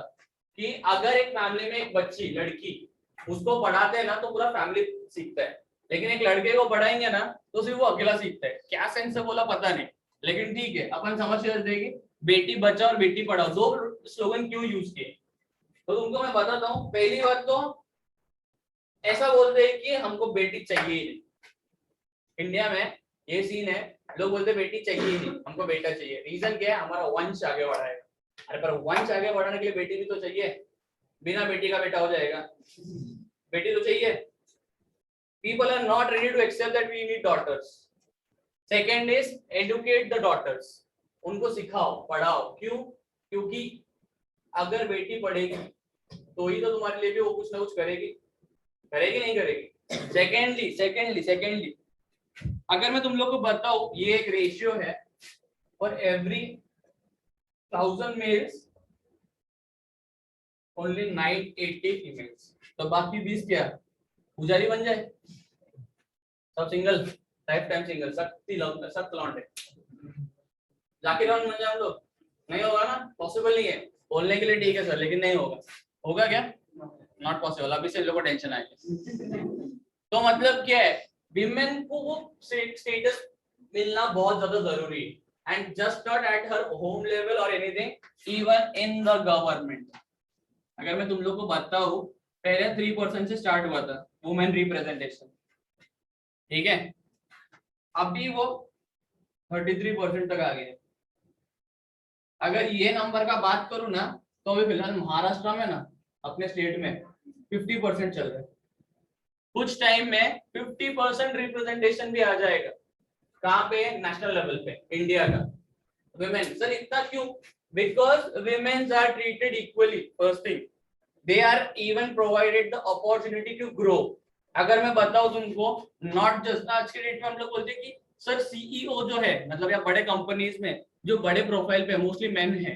कि अगर एक फैमिली में एक बच्ची लड़की उसको पढ़ाते हैं ना तो पूरा फैमिली सीखता है, लेकिन एक लड़के को पढ़ाएंगे ना तो सिर्फ वो अकेला सीखता है। क्या सेंस से बोला पता नहीं, लेकिन ठीक है अपन समझ कर देंगे। बेटी बचाओ और बेटी पढ़ाओ दो स्लोगन क्यों यूज किए, तो तुमको मैं बताता हूँ। पहली बात तो ऐसा बोलते हैं कि हमको बेटी चाहिए ही नहीं, इंडिया में ये सीन है, लोग बोलते बेटी चाहिए ही नहीं, हमको बेटा चाहिए। रीजन क्या है, हमारा वंश आगे बढ़ाएगा। अरे पर वंश आगे बढ़ाने के लिए बेटी भी तो चाहिए, बिना बेटी का बेटा हो जाएगा, बेटी तो चाहिए। People are not ready to accept that we need daughters. Second is educate the daughters. उनको सिखाओ पढ़ाओ, क्यों, क्योंकि अगर बेटी पढ़ेगी तो ही तो तुम्हारे लिए भी वो कुछ ना कुछ करेगी, करेगी नहीं करेगी। सेकेंडली अगर मैं तुम लोग को बताऊं, ये एक रेशियो है, for every 1000 males only 980 females, तो बाकी 20 क्या पुजारी बन जाए, सब सिंगल, लाइफ टाइम सिंगल, सब लौंडे, जाकिर खान बन जाए हम लोग, नहीं होगा ना, पॉसिबल नहीं है। बोलने के लिए ठीक है सर, लेकिन नहीं होगा, होगा क्या, नॉट पॉसिबल। अभी से लोगों को टेंशन आएगी। तो मतलब क्या है, विमेन को वो स्टेटस मिलना बहुत ज्यादा जरूरी है, and just not at her home level और anything, even in the government. अगर मैं तुम लोग को बताऊं, पहले 3% से स्टार्ट हुआ था वुमेन रिप्रेजेंटेशन, ठीक है, अभी वो 33% तक आ गए। अगर ये नंबर का बात करूं ना, तो अभी फिलहाल महाराष्ट्र में ना, अपने स्टेट में 50% चल रहा है। कुछ टाइम में 50% रिप्रेजेंटेशन भी आ जाएगा। कहाँ पे, नेशनल लेवल पे, इंडिया का। विमेन, सर इतना क्यों, because womens are treated equally, first thing, they are even provided the opportunity to grow। अगर मैं बताऊं तुमको, नॉट जस्ट, आज के डेट में हम लोग बोलते हैं कि सर सीईओ जो है, मतलब या बड़े कंपनीज में जो बड़े प्रोफाइल पे मोस्टली मेन है,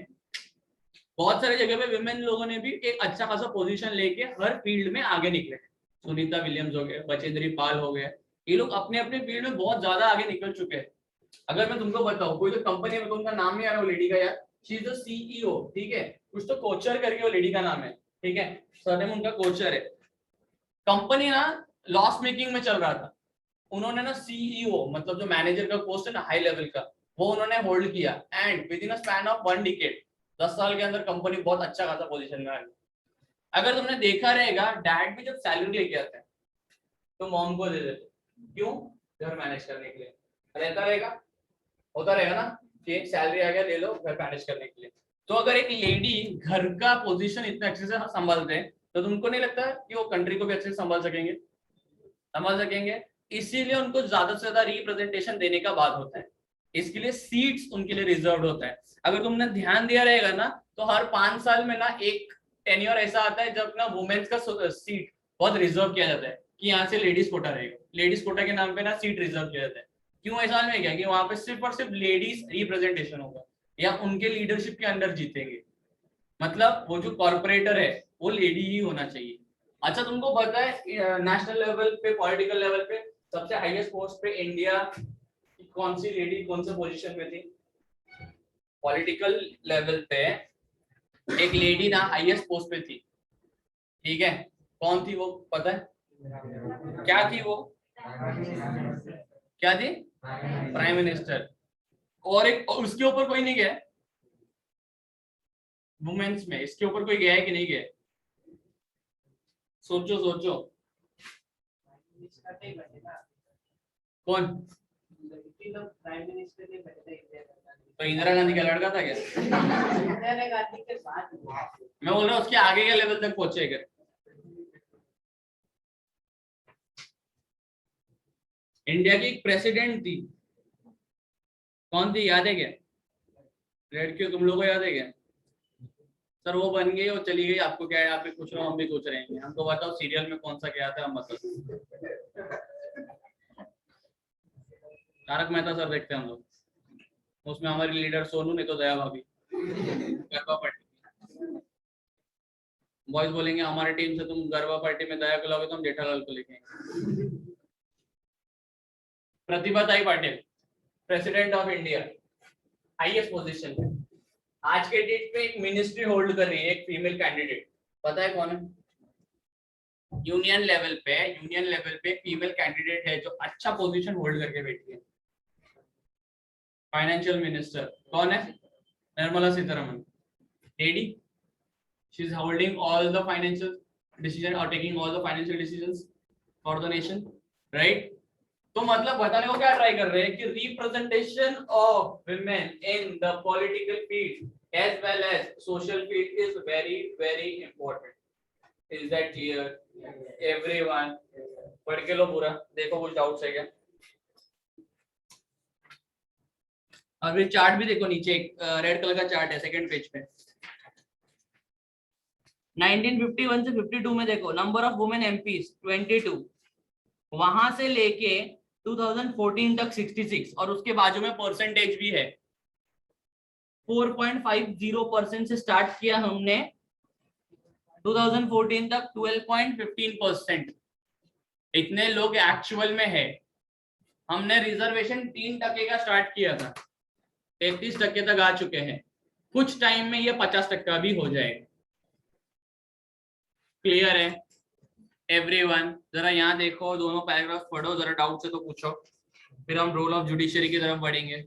बहुत सारी जगह पे विमेन लोगों ने भी एक अच्छा खासा पोजीशन लेके हर फील्ड में आगे निकले। सुनीता विलियम्स हो गए, बचेंद्री पाल हो गए, ये लोग अपने अपने फील्ड में बहुत ज्यादा आगे निकल चुके हैं। अगर मैं तुमको बताऊं, कोई तो कंपनी में, तो उनका नाम नहीं आ रहा वो लेडी का यार, शी इज द सीईओ, ठीक है, कुछ तो कोचर करके वो लेडी का नाम है, ठीक है, सरनेम उनका कोचर है। कंपनी ना लॉस मेकिंग में चल रहा था, उन्होंने ना सीईओ मतलब जो मैनेजर का पोस्ट है ना हाई लेवल का, वो उन्होंने होल्ड किया, and with in a span of 1 decade, 10 साल के अंदर कंपनी बहुत अच्छा खासा पोजीशन में आ गई। अगर तुमने देखा रहेगा, डैड भी जब सैलरी लेके आते हैं तो मॉम को दे देते, क्यों? घर मैनेज करने के लिए। रहता रहेगा, होता रहेगा ना कि सैलरी आ गया, ले लो, घर मैनेज करने के लिए। तो अगर एक लेडी घर का पोजीशन इतने अच्छे से संभालते हैं, तो तुमको नहीं लगता कि वो कंट्री को भी अच्छे से संभाल सकेंगे? संभाल सकेंगे। इसीलिए उनको ज्यादा से ज्यादा रिप्रेजेंटेशन देने का बात होता है, इसके लिए सीट्स उनके लिए रिजर्व होता है। अगर तुमने ध्यान दिया रहेगा ना, तो हर 5 साल में ना एक टेन्योर ऐसा आता है जब ना वुमेन्स का सीट बहुत रिजर्व किया जाता है, कि यहाँ से लेडीज कोटा रहेगा, लेडीज कोटा के नाम पे ना सीट रिजर्व किया जाता है। क्यों ऐसा में क्या कि वहां पे सिर्फ और सिर्फ लेडीज रिप्रेजेंटेशन होगा, या उनके लीडरशिप के अंडर जीतेंगे, मतलब वो जो कॉर्पोरेटर है वो लेडी ही होना चाहिए। अच्छा तुमको पता है नेशनल लेवल पे, पॉलिटिकल लेवल पे सबसे हाईएस्ट पोस्ट पे इंडिया की कौन सी लेडी कौन से पोजीशन पे थी? पॉलिटिकल लेवल पे एक लेडी ना हाईएस्ट पोस्ट पे थी, ठीक है, कौन थी वो पता है? क्या थी वो? क्या थी? Prime minister. और एक उसके ऊपर कोई नहीं गया वुमेन्स में, इसके ऊपर कोई गया है कि नहीं गया? सोचो सोचो, कौन? प्राइम मिनिस्टर ने पहले इंडिया का तो इंदिरा गांधी का लड़का था क्या? इंदिरा गांधी के बाद हुआ। मैं बोल रहा हूँ उसके आगे के लेवल तक पहुंचे क्या? इंडिया की एक प्रेसिडेंट थी, कौन थी याद है क्या? लड़कियों तुम लोगों को याद है क्या? सर वो बन गई और चली गई, आपको क्या है, आप भी पूछ रहे हो, हम भी सोच रहे हैं, हमको बताओ सीरियल में कौन सा क्या था, हम मतलब तारक मेहता सर देखते हैं हम लोग, उसमें हमारी लीडर सोनू, नहीं तो दया भाभी गरबा पार्टी। बॉयज बोलेंगे हमारी टीम से तुम गरबा पार्टी में दया को लाओगे तो हम जेठालाल को लेके आएंगे। प्रतिभा ताई Patil, president of India, highest position पे आज के डेट पे एक मिनिस्ट्री होल्ड कर रही है एक फीमेल कैंडिडेट, पता है कौन है? यूनियन लेवल पे एक फीमेल कैंडिडेट है जो अच्छा पोजीशन होल्ड करके बैठी है, फाइनेंशियल मिनिस्टर। कौन है? Nirmala Sitharaman, lady, she is holding all the financial decision और taking all the financial decisions for the nation, right? तो मतलब बताने को क्या ट्राई कर रहे हैं कि representation of women in the political field as well as social field is very very important. Is that clear everyone? पढ़ के लो पूरा, देखो कुछ डाउट्स है क्या? अभी चार्ट भी देखो, नीचे एक रेड कलर का चार्ट है सेकंड पेज पे। 1951 से 52 में देखो, नंबर ऑफ वुमेन एमपीज 22, वहां से लेके 2014 तक 66, और उसके बाजू में परसेंटेज भी है, 4.50% से स्टार्ट किया हमने, 2014 तक 12.15%। इतने लोग एक्चुअल में है। हमने रिजर्वेशन 3% का स्टार्ट किया था, 33% तक आ चुके हैं, कुछ टाइम में ये 50% भी हो जाएगा। क्लियर है एवरीवन? जरा यहाँ देखो, दोनों पैराग्राफ पढ़ो, जरा डाउट है तो पूछो, फिर हम रोल ऑफ जुडिशरी की तरफ बढ़ेंगे।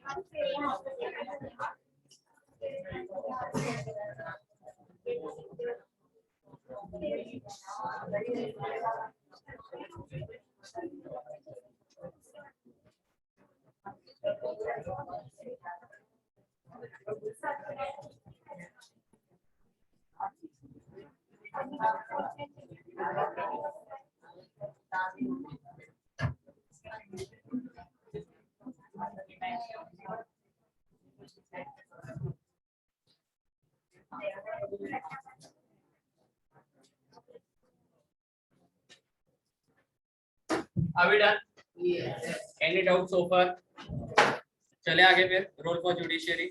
Are we done? Yes. Any doubt so far? चले आगे फिर role for judiciary.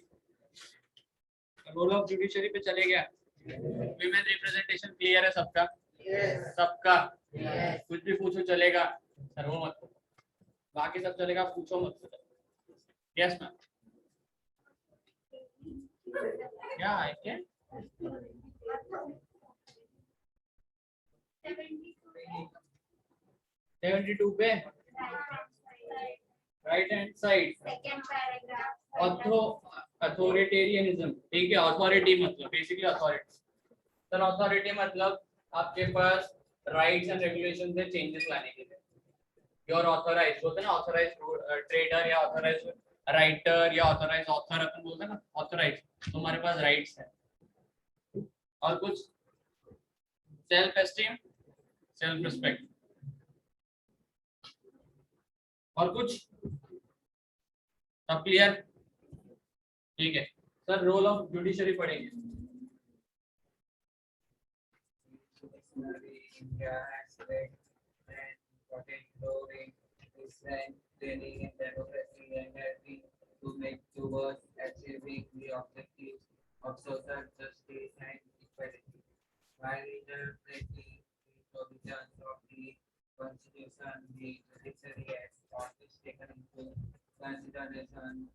Role of judiciary पे चले गया। विमेन रिप्रेजेंटेशन क्लियर है सबका? Yes. सबका? Yes. कुछ भी पूछो चलेगा, सर वो मत पूछो, बाकी सब चलेगा, पूछो मत। Yes ma'am. क्या है क्या? 72 पे राइट हैंड साइड अथॉरिटेरियनिज्म, ठीक है। अथॉरिटी मतलब बेसिकली अथॉरिटी। सर अथॉरिटी मतलब आपके पास राइट्स एंड रेगुलेशन से चेंजेस लाने के लिए। यू आर ऑथराइज्ड, बोलते हैं ना ऑथराइज्ड ट्रेडर या ऑथराइज्ड राइटर या ऑथराइज्ड ऑथर, अपन बोलते हैं ना ऑथराइज्ड। तुम्हारे पास राइट्स है। और कुछ सेल्फ एस्टीम, सेल्फ रिस्पेक्ट, और कुछ सब क्लियर? ठीक है सर, रोल ऑफ जुडिशरी पढ़ेंगे। Constitution, the judiciary has always taken into consideration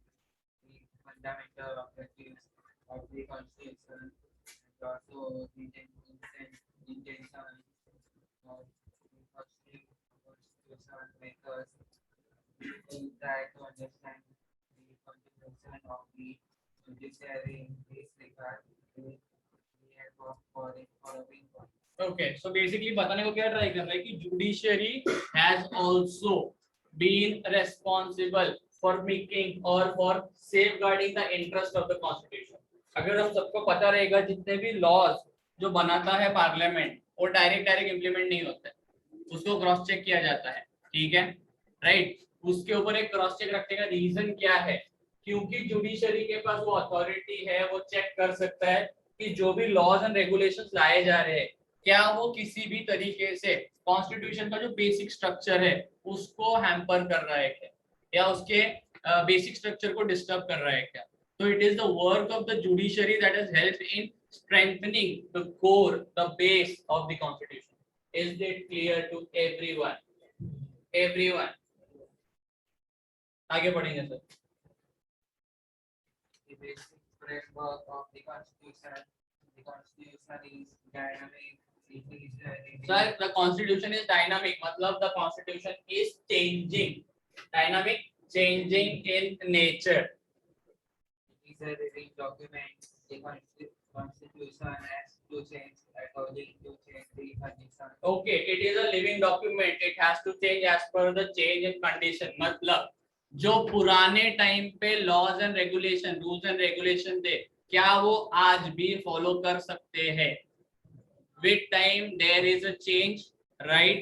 the fundamental objectives of the Constitution and also the intention of the Constitution makers to try to understand the contribution of the judiciary in this regard. We have following points. Okay so basically बताने को क्या try कर रहा है कि judiciary has also been responsible for making और for safeguarding the interest of the constitution. अगर हम सबको पता रहेगा जितने भी लॉज जो बनाता है पार्लियामेंट वो डायरेक्ट इंप्लीमेंट नहीं होता है, उसको क्रॉस चेक किया जाता है, ठीक है राइट। उसके ऊपर एक क्रॉस चेक रखने का रीजन क्या है? क्योंकि जुडिशरी के पास वो अथॉरिटी है, वो चेक कर सकता है कि जो भी लॉज एंड रेगुलेशंस लाए जा रहे हैं क्या वो किसी भी तरीके से कॉन्स्टिट्यूशन का जो बेसिक स्ट्रक्चर है उसको हैम्पर कर रहा है क्या, या उसके बेसिक स्ट्रक्चर को डिस्टर्ब कर रहा है क्या। तो it is the work of the judiciary that has helped in strengthening the core, the base of the constitution. Is it clear to everyone? Everyone आगे बढ़ेंगे sir. The basic framework of the Constitution. The Constitution is dynamic. It is Sir, the constitution is dynamic, मतलब the constitution is changing, dynamic, changing in nature. It is a living document. The Constitution has to change according to change the condition. Okay, it is a living document. It has to change as per the change in condition. मतलब जो पुराने time पे laws and regulation, rules and regulation थे, क्या वो आज भी follow कर सकते हैं? With time there is a change, right?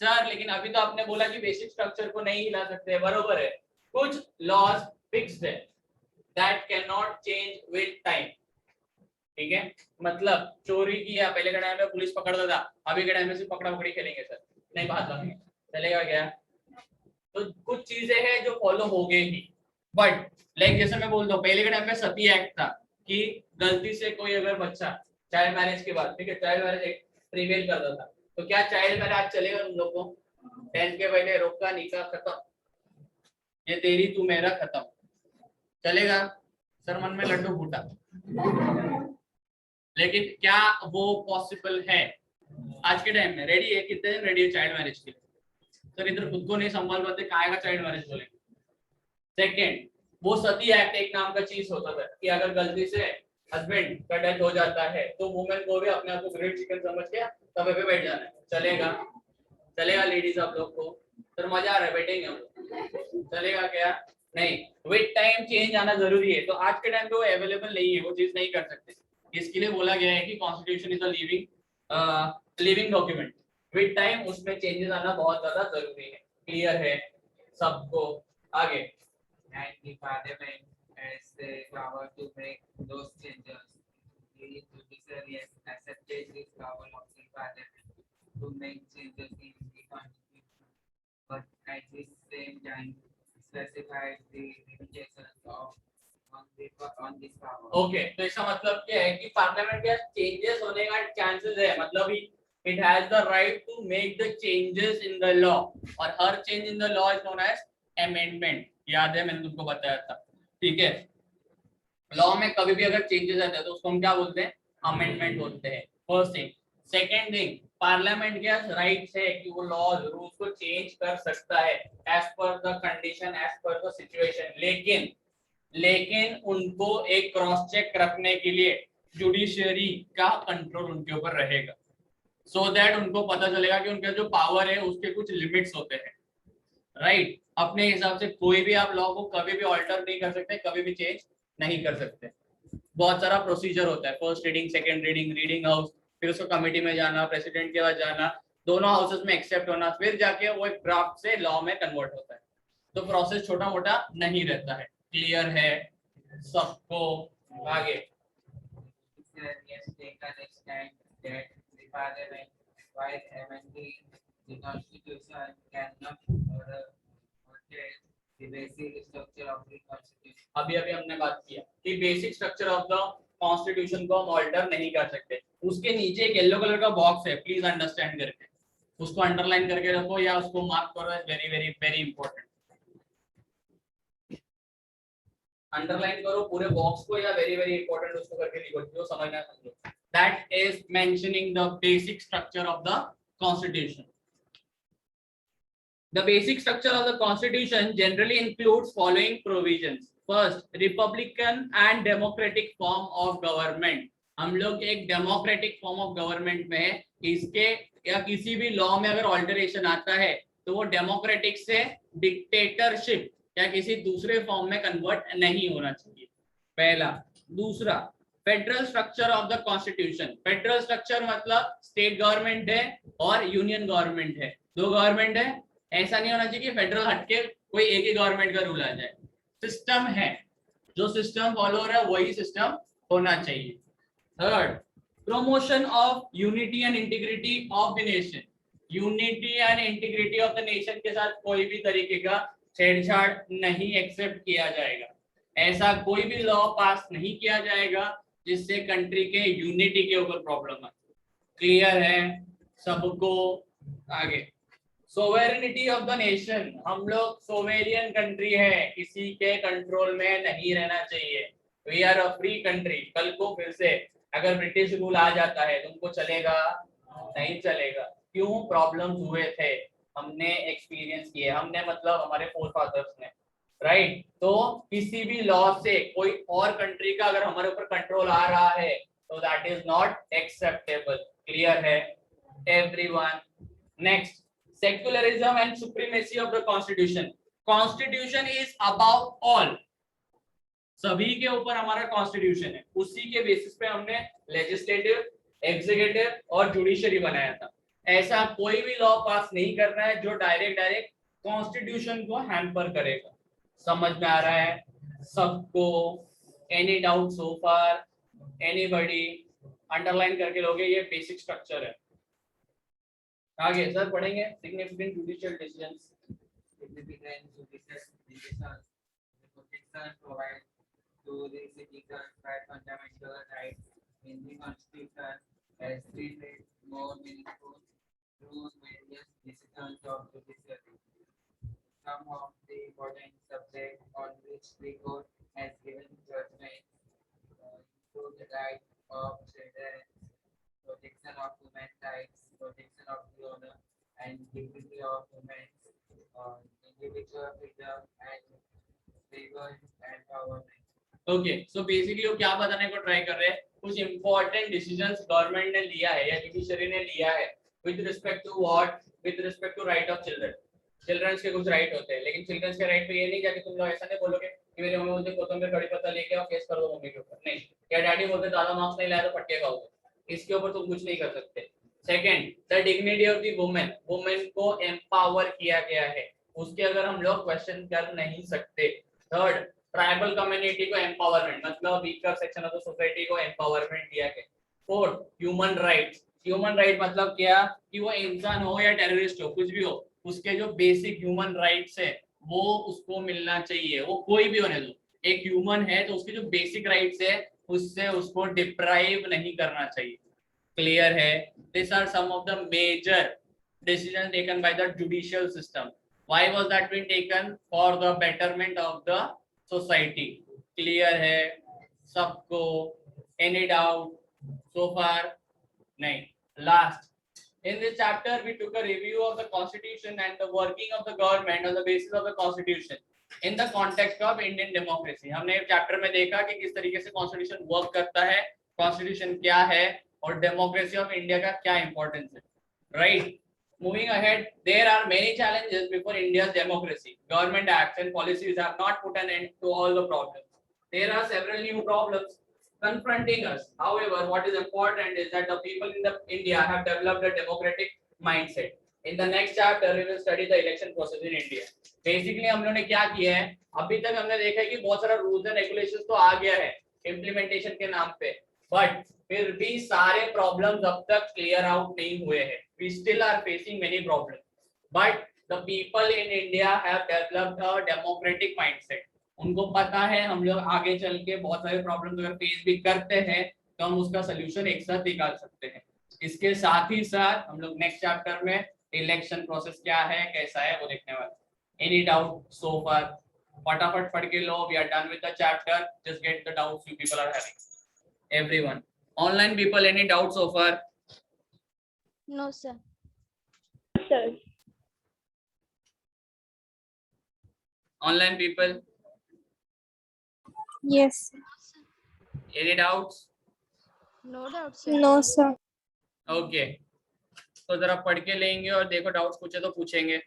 Sir लेकिन अभी तो आपने बोला कि बेसिक स्ट्रक्चर को नहीं हिला सकते, बरोबर है। कुछ लॉज फिक्स्ड है that cannot change with time, ठीक है। मतलब चोरी किया, पहले के टाइम में पुलिस पकड़ता था, अभी के टाइम में सिर्फ पकड़ा पकड़ी खेलेंगे सर, नहीं बात लगे चलेगा क्या? तो कुछ चीजें हैं जो फॉलो हो गए ही, बट लाइक जैसे मैं बोलता हूँ पहले के टाइम में सती एक्ट था कि गलती से कोई अगर बच्चा चाइल्ड मैरिज के बाद, ठीक है, चाइल्ड मैरिज एक्ट प्रीवेल करता था, तो क्या चाइल्ड मैरिज आज चलेगा तुम लोग को? 10 के पहले रोका, निकाह खत्म, ये तेरी तू मेरा खत्म, चलेगा? सर मन में लड्डू फूटा। लेकिन क्या वो पॉसिबल है आज के टाइम में? रेडी है? कितने दिन रेडी है चाइल्ड मैरिज के लिए? सर इधर खुद को नहीं संभाल पाते, काय का चाइल्ड मैरिज बोलेंगे? सेकेंड, वो सती एक्ट एक नाम का चीज होता था कि अगर गलती से हस्बैंड का डेथ हो जाता है तो वुमेन को भी अपने आप को ग्रिल्ड चिकन समझ के तवे पे बैठ जाना है। चलेगा? चलेगा लेडीज आप लोग को? तो मजा आ रहा है, बैठेंगे हम लोग, चलेगा क्या? नहीं, विद टाइम चेंज आना जरूरी है। तो आज के टाइम पे वो अवेलेबल नहीं है, वो चीज नहीं कर सकते। इसके लिए बोला गया है कि constitution is a living document. With time उसमें चेंजेस आना बहुत ज्यादा जरूरी है। क्लियर है सबको? आगे And the parliament has the power to make those changes. The judiciary has accepted this power of the parliament to make changes in the constitution, but at the same time specified the limitations on this power. Okay, तो इसका मतलब क्या है कि parliament के changes होने का chances है, मतलब it has the right to make the changes in the law, और हर change in the law is known as amendment. याद है, मैंने तुमको बताया था। ठीक है, लॉ में कभी भी अगर चेंजेस आते हैं तो उसको हम क्या बोलते हैं? अमेंडमेंट बोलते हैं। First thing. Second thing, parliament के राइट्स है कि वो लॉज रूल्स को चेंज कर सकता है as per the condition, as per the situation. लेकिन उनको एक क्रॉस चेक रखने के लिए जुडिशियरी का कंट्रोल उनके ऊपर रहेगा, सो दैट उनको पता चलेगा कि उनका जो पावर है उसके कुछ लिमिट्स होते हैं। राइट? अपने हिसाब से कोई भी आप लॉ को कभी भी ऑल्टर नहीं कर सकते, कभी भी चेंज नहीं कर सकते। बहुत सारा प्रोसीजर होता है, first reading, second reading, reading house, फिर उसको कमेटी में जाना, प्रेसिडेंट के पास जाना, दोनों हाउसेस में एक्सेप्ट होना, फिर जाके वो एक ड्राफ्ट से लॉ में कन्वर्ट होता है। तो प्रोसेस छोटा मोटा नहीं रहता है। क्लियर है सबको? आगे Judiciary has taken a stand that the parliament, while amending the constitution, cannot alter the basic structure of the constitution. अभी हमने बात किया कि basic structure of the constitution को हम ऑल्टर नहीं कर सकते। उसके नीचे एक येलो कलर का बॉक्स है, प्लीज अंडरस्टैंड करके उसको अंडरलाइन करके रखो या उसको मार्क करो, very very very important. Underline करो पूरे बॉक्स को या वेरी वेरी इंपॉर्टेंट उसको करके लिखो, जो समझना है समझो। That is mentioning the basic structure of the constitution. The basic structure of the constitution generally includes following provisions. First, republican and democratic form of government. हम लोग एक democratic form of government में है। इसके या किसी भी लॉ में अगर ऑल्टरेशन आता है तो वो डेमोक्रेटिक से डिक्टेटरशिप या किसी दूसरे फॉर्म में कन्वर्ट नहीं होना चाहिए, पहला। दूसरा, federal structure of the constitution. Federal structure मतलब स्टेट गवर्नमेंट है और यूनियन गवर्नमेंट है, दो गवर्नमेंट है। ऐसा नहीं होना चाहिए कि फेडरल हटके कोई एक ही गवर्नमेंट का रूल आ जाए। सिस्टम है, जो सिस्टम फॉलो हो रहा है वही सिस्टम होना चाहिए। Third, promotion of unity and integrity of the nation. Unity and integrity of the nation के साथ कोई भी तरीके का छेड़छाड़ नहीं एक्सेप्ट किया जाएगा। ऐसा कोई भी लॉ पास नहीं किया जाएगा जिससे कंट्री के यूनिटी के ऊपर प्रॉब्लम है। क्लियर है सबको? आगे, सोवेरेनिटी ऑफ द नेशन। हम लोग सोवेरियन कंट्री है, किसी के कंट्रोल में नहीं रहना चाहिए। We are a free country. कल को फिर से अगर ब्रिटिश रूल आ जाता है तुमको चलेगा? नहीं चलेगा। क्यों? प्रॉब्लम्स हुए थे, हमने एक्सपीरियंस किए, हमने मतलब हमारे फोर फादर्स ने। राइट? तो किसी भी लॉ से कोई और कंट्री का अगर हमारे ऊपर कंट्रोल आ रहा है तो that is not acceptable. Clear है everyone? Next, secularism and supremacy of the constitution. Constitution is above all. सभी के ऊपर हमारा कॉन्स्टिट्यूशन है, उसी के बेसिस पे हमने लेजिस्लेटिव, एग्जीक्यूटिव और जुडिशरी बनाया था। ऐसा कोई भी लॉ पास नहीं करना है जो डायरेक्ट कॉन्स्टिट्यूशन को हैम्पर करेगा। समझ में आ रहा है सबको? एनी डाउट सो फार? एनीबॉडी? अंडरलाइन करके लोगे, ये बेसिक स्ट्रक्चर है। आगे सर पढ़ेंगे significant judicial decisions. Significant judicial decisions, the protection provided to the citizens by fundamental rights in the Constitution has been made more meaningful through various decisions of judiciary. Some of the important subjects on which the court has given judgment include the right of children, protection of human rights, protection of the honor and dignity of women, individual freedom and empowerment. Okay so basically वो क्या बताने को try कर रहे हैं, कुछ important decisions government ने लिया है या जुडिशरी ने लिया है with respect to what, with respect to right of children. Childrens के कुछ राइट होते हैं, लेकिन चिल्ड्रंस के राइट पे ये नहीं जाके तुम लोग ऐसा नहीं बोलोगे कि मेरी मम्मी मुझे कोतंबीर कड़ी पत्ता लेके आओ केस कर दो मम्मी के ऊपर, नहीं। या डैडी बोलते ज्यादा मार्क्स नहीं लाया तो पटके खाओगे, इसके ऊपर तुम कुछ नहीं कर सकते। Second, the dignity of the women, women को एम्पावर किया गया है, उसके अगर हम लोग क्वेश्चन कर नहीं सकते। थर्ड, ट्राइबल कम्युनिटी को एम्पावरमेंट, मतलब weaker section of the society को एम्पावरमेंट दिया गया। Fourth, human rights, human right मतलब क्या कि वो इंसान हो या टेररिस्ट हो, कुछ भी हो, उसके जो बेसिक ह्यूमन राइट्स है वो उसको मिलना चाहिए, वो कोई भी होने दो, एक ह्यूमन है तो उसके जो बेसिक राइट्स है उससे उसको डिप्राइव नहीं करना चाहिए। क्लियर है? This are some of the major decisions taken by the judicial system. Why was that being taken? For the betterment of the society. Clear है सबको? Any doubt so far? नहीं. Last, in this chapter we took a review of the constitution and the working of the government on the basis of the constitution in the context of Indian democracy. हमने chapter में देखा कि किस तरीके से constitution work करता है, constitution क्या है और डेमोक्रेसी ऑफ इंडिया का क्या इंपॉर्टेंस है, right? Moving ahead, there are many challenges before India's democracy. Government acts and policies have not put an end to all the problems. There are several new problems confronting us. However, what is important is that the people in India have developed a democratic mindset. In the next chapter, we will study the election process in India. Basically, हम लोगों ने क्या किया है, अभी तक हमने देखा है कि बहुत सारा रूल्स एंड रेगुलेशंस तो आ गया है इम्प्लीमेंटेशन के नाम पे, बट फिर भी सारे प्रॉब्लम्स अब तक क्लियर आउट नहीं हुए हैं. We still are facing many problems, but the people in India have developed a democratic mindset. उनको पता है हम लोग आगे चल के बहुत सारे प्रॉब्लम्स अगर फेस भी करते हैं तो हम उसका सोल्यूशन एक साथ निकाल सकते हैं. इसके साथ ही साथ हम लोग नेक्स्ट चैप्टर में इलेक्शन प्रोसेस क्या है, कैसा है, वो देखने वाले. Any doubt so far? फटाफट पढ़ के लो. We are done with the chapter. Just get the doubts you people are having. Everyone, online people, any doubt so far? No, sir. Sir. Online people, Yes. any doubts? No doubt, sir. No, sir. Okay. तो जरा पढ़ के लेंगे और देखो doubts पूछे तो पूछेंगे.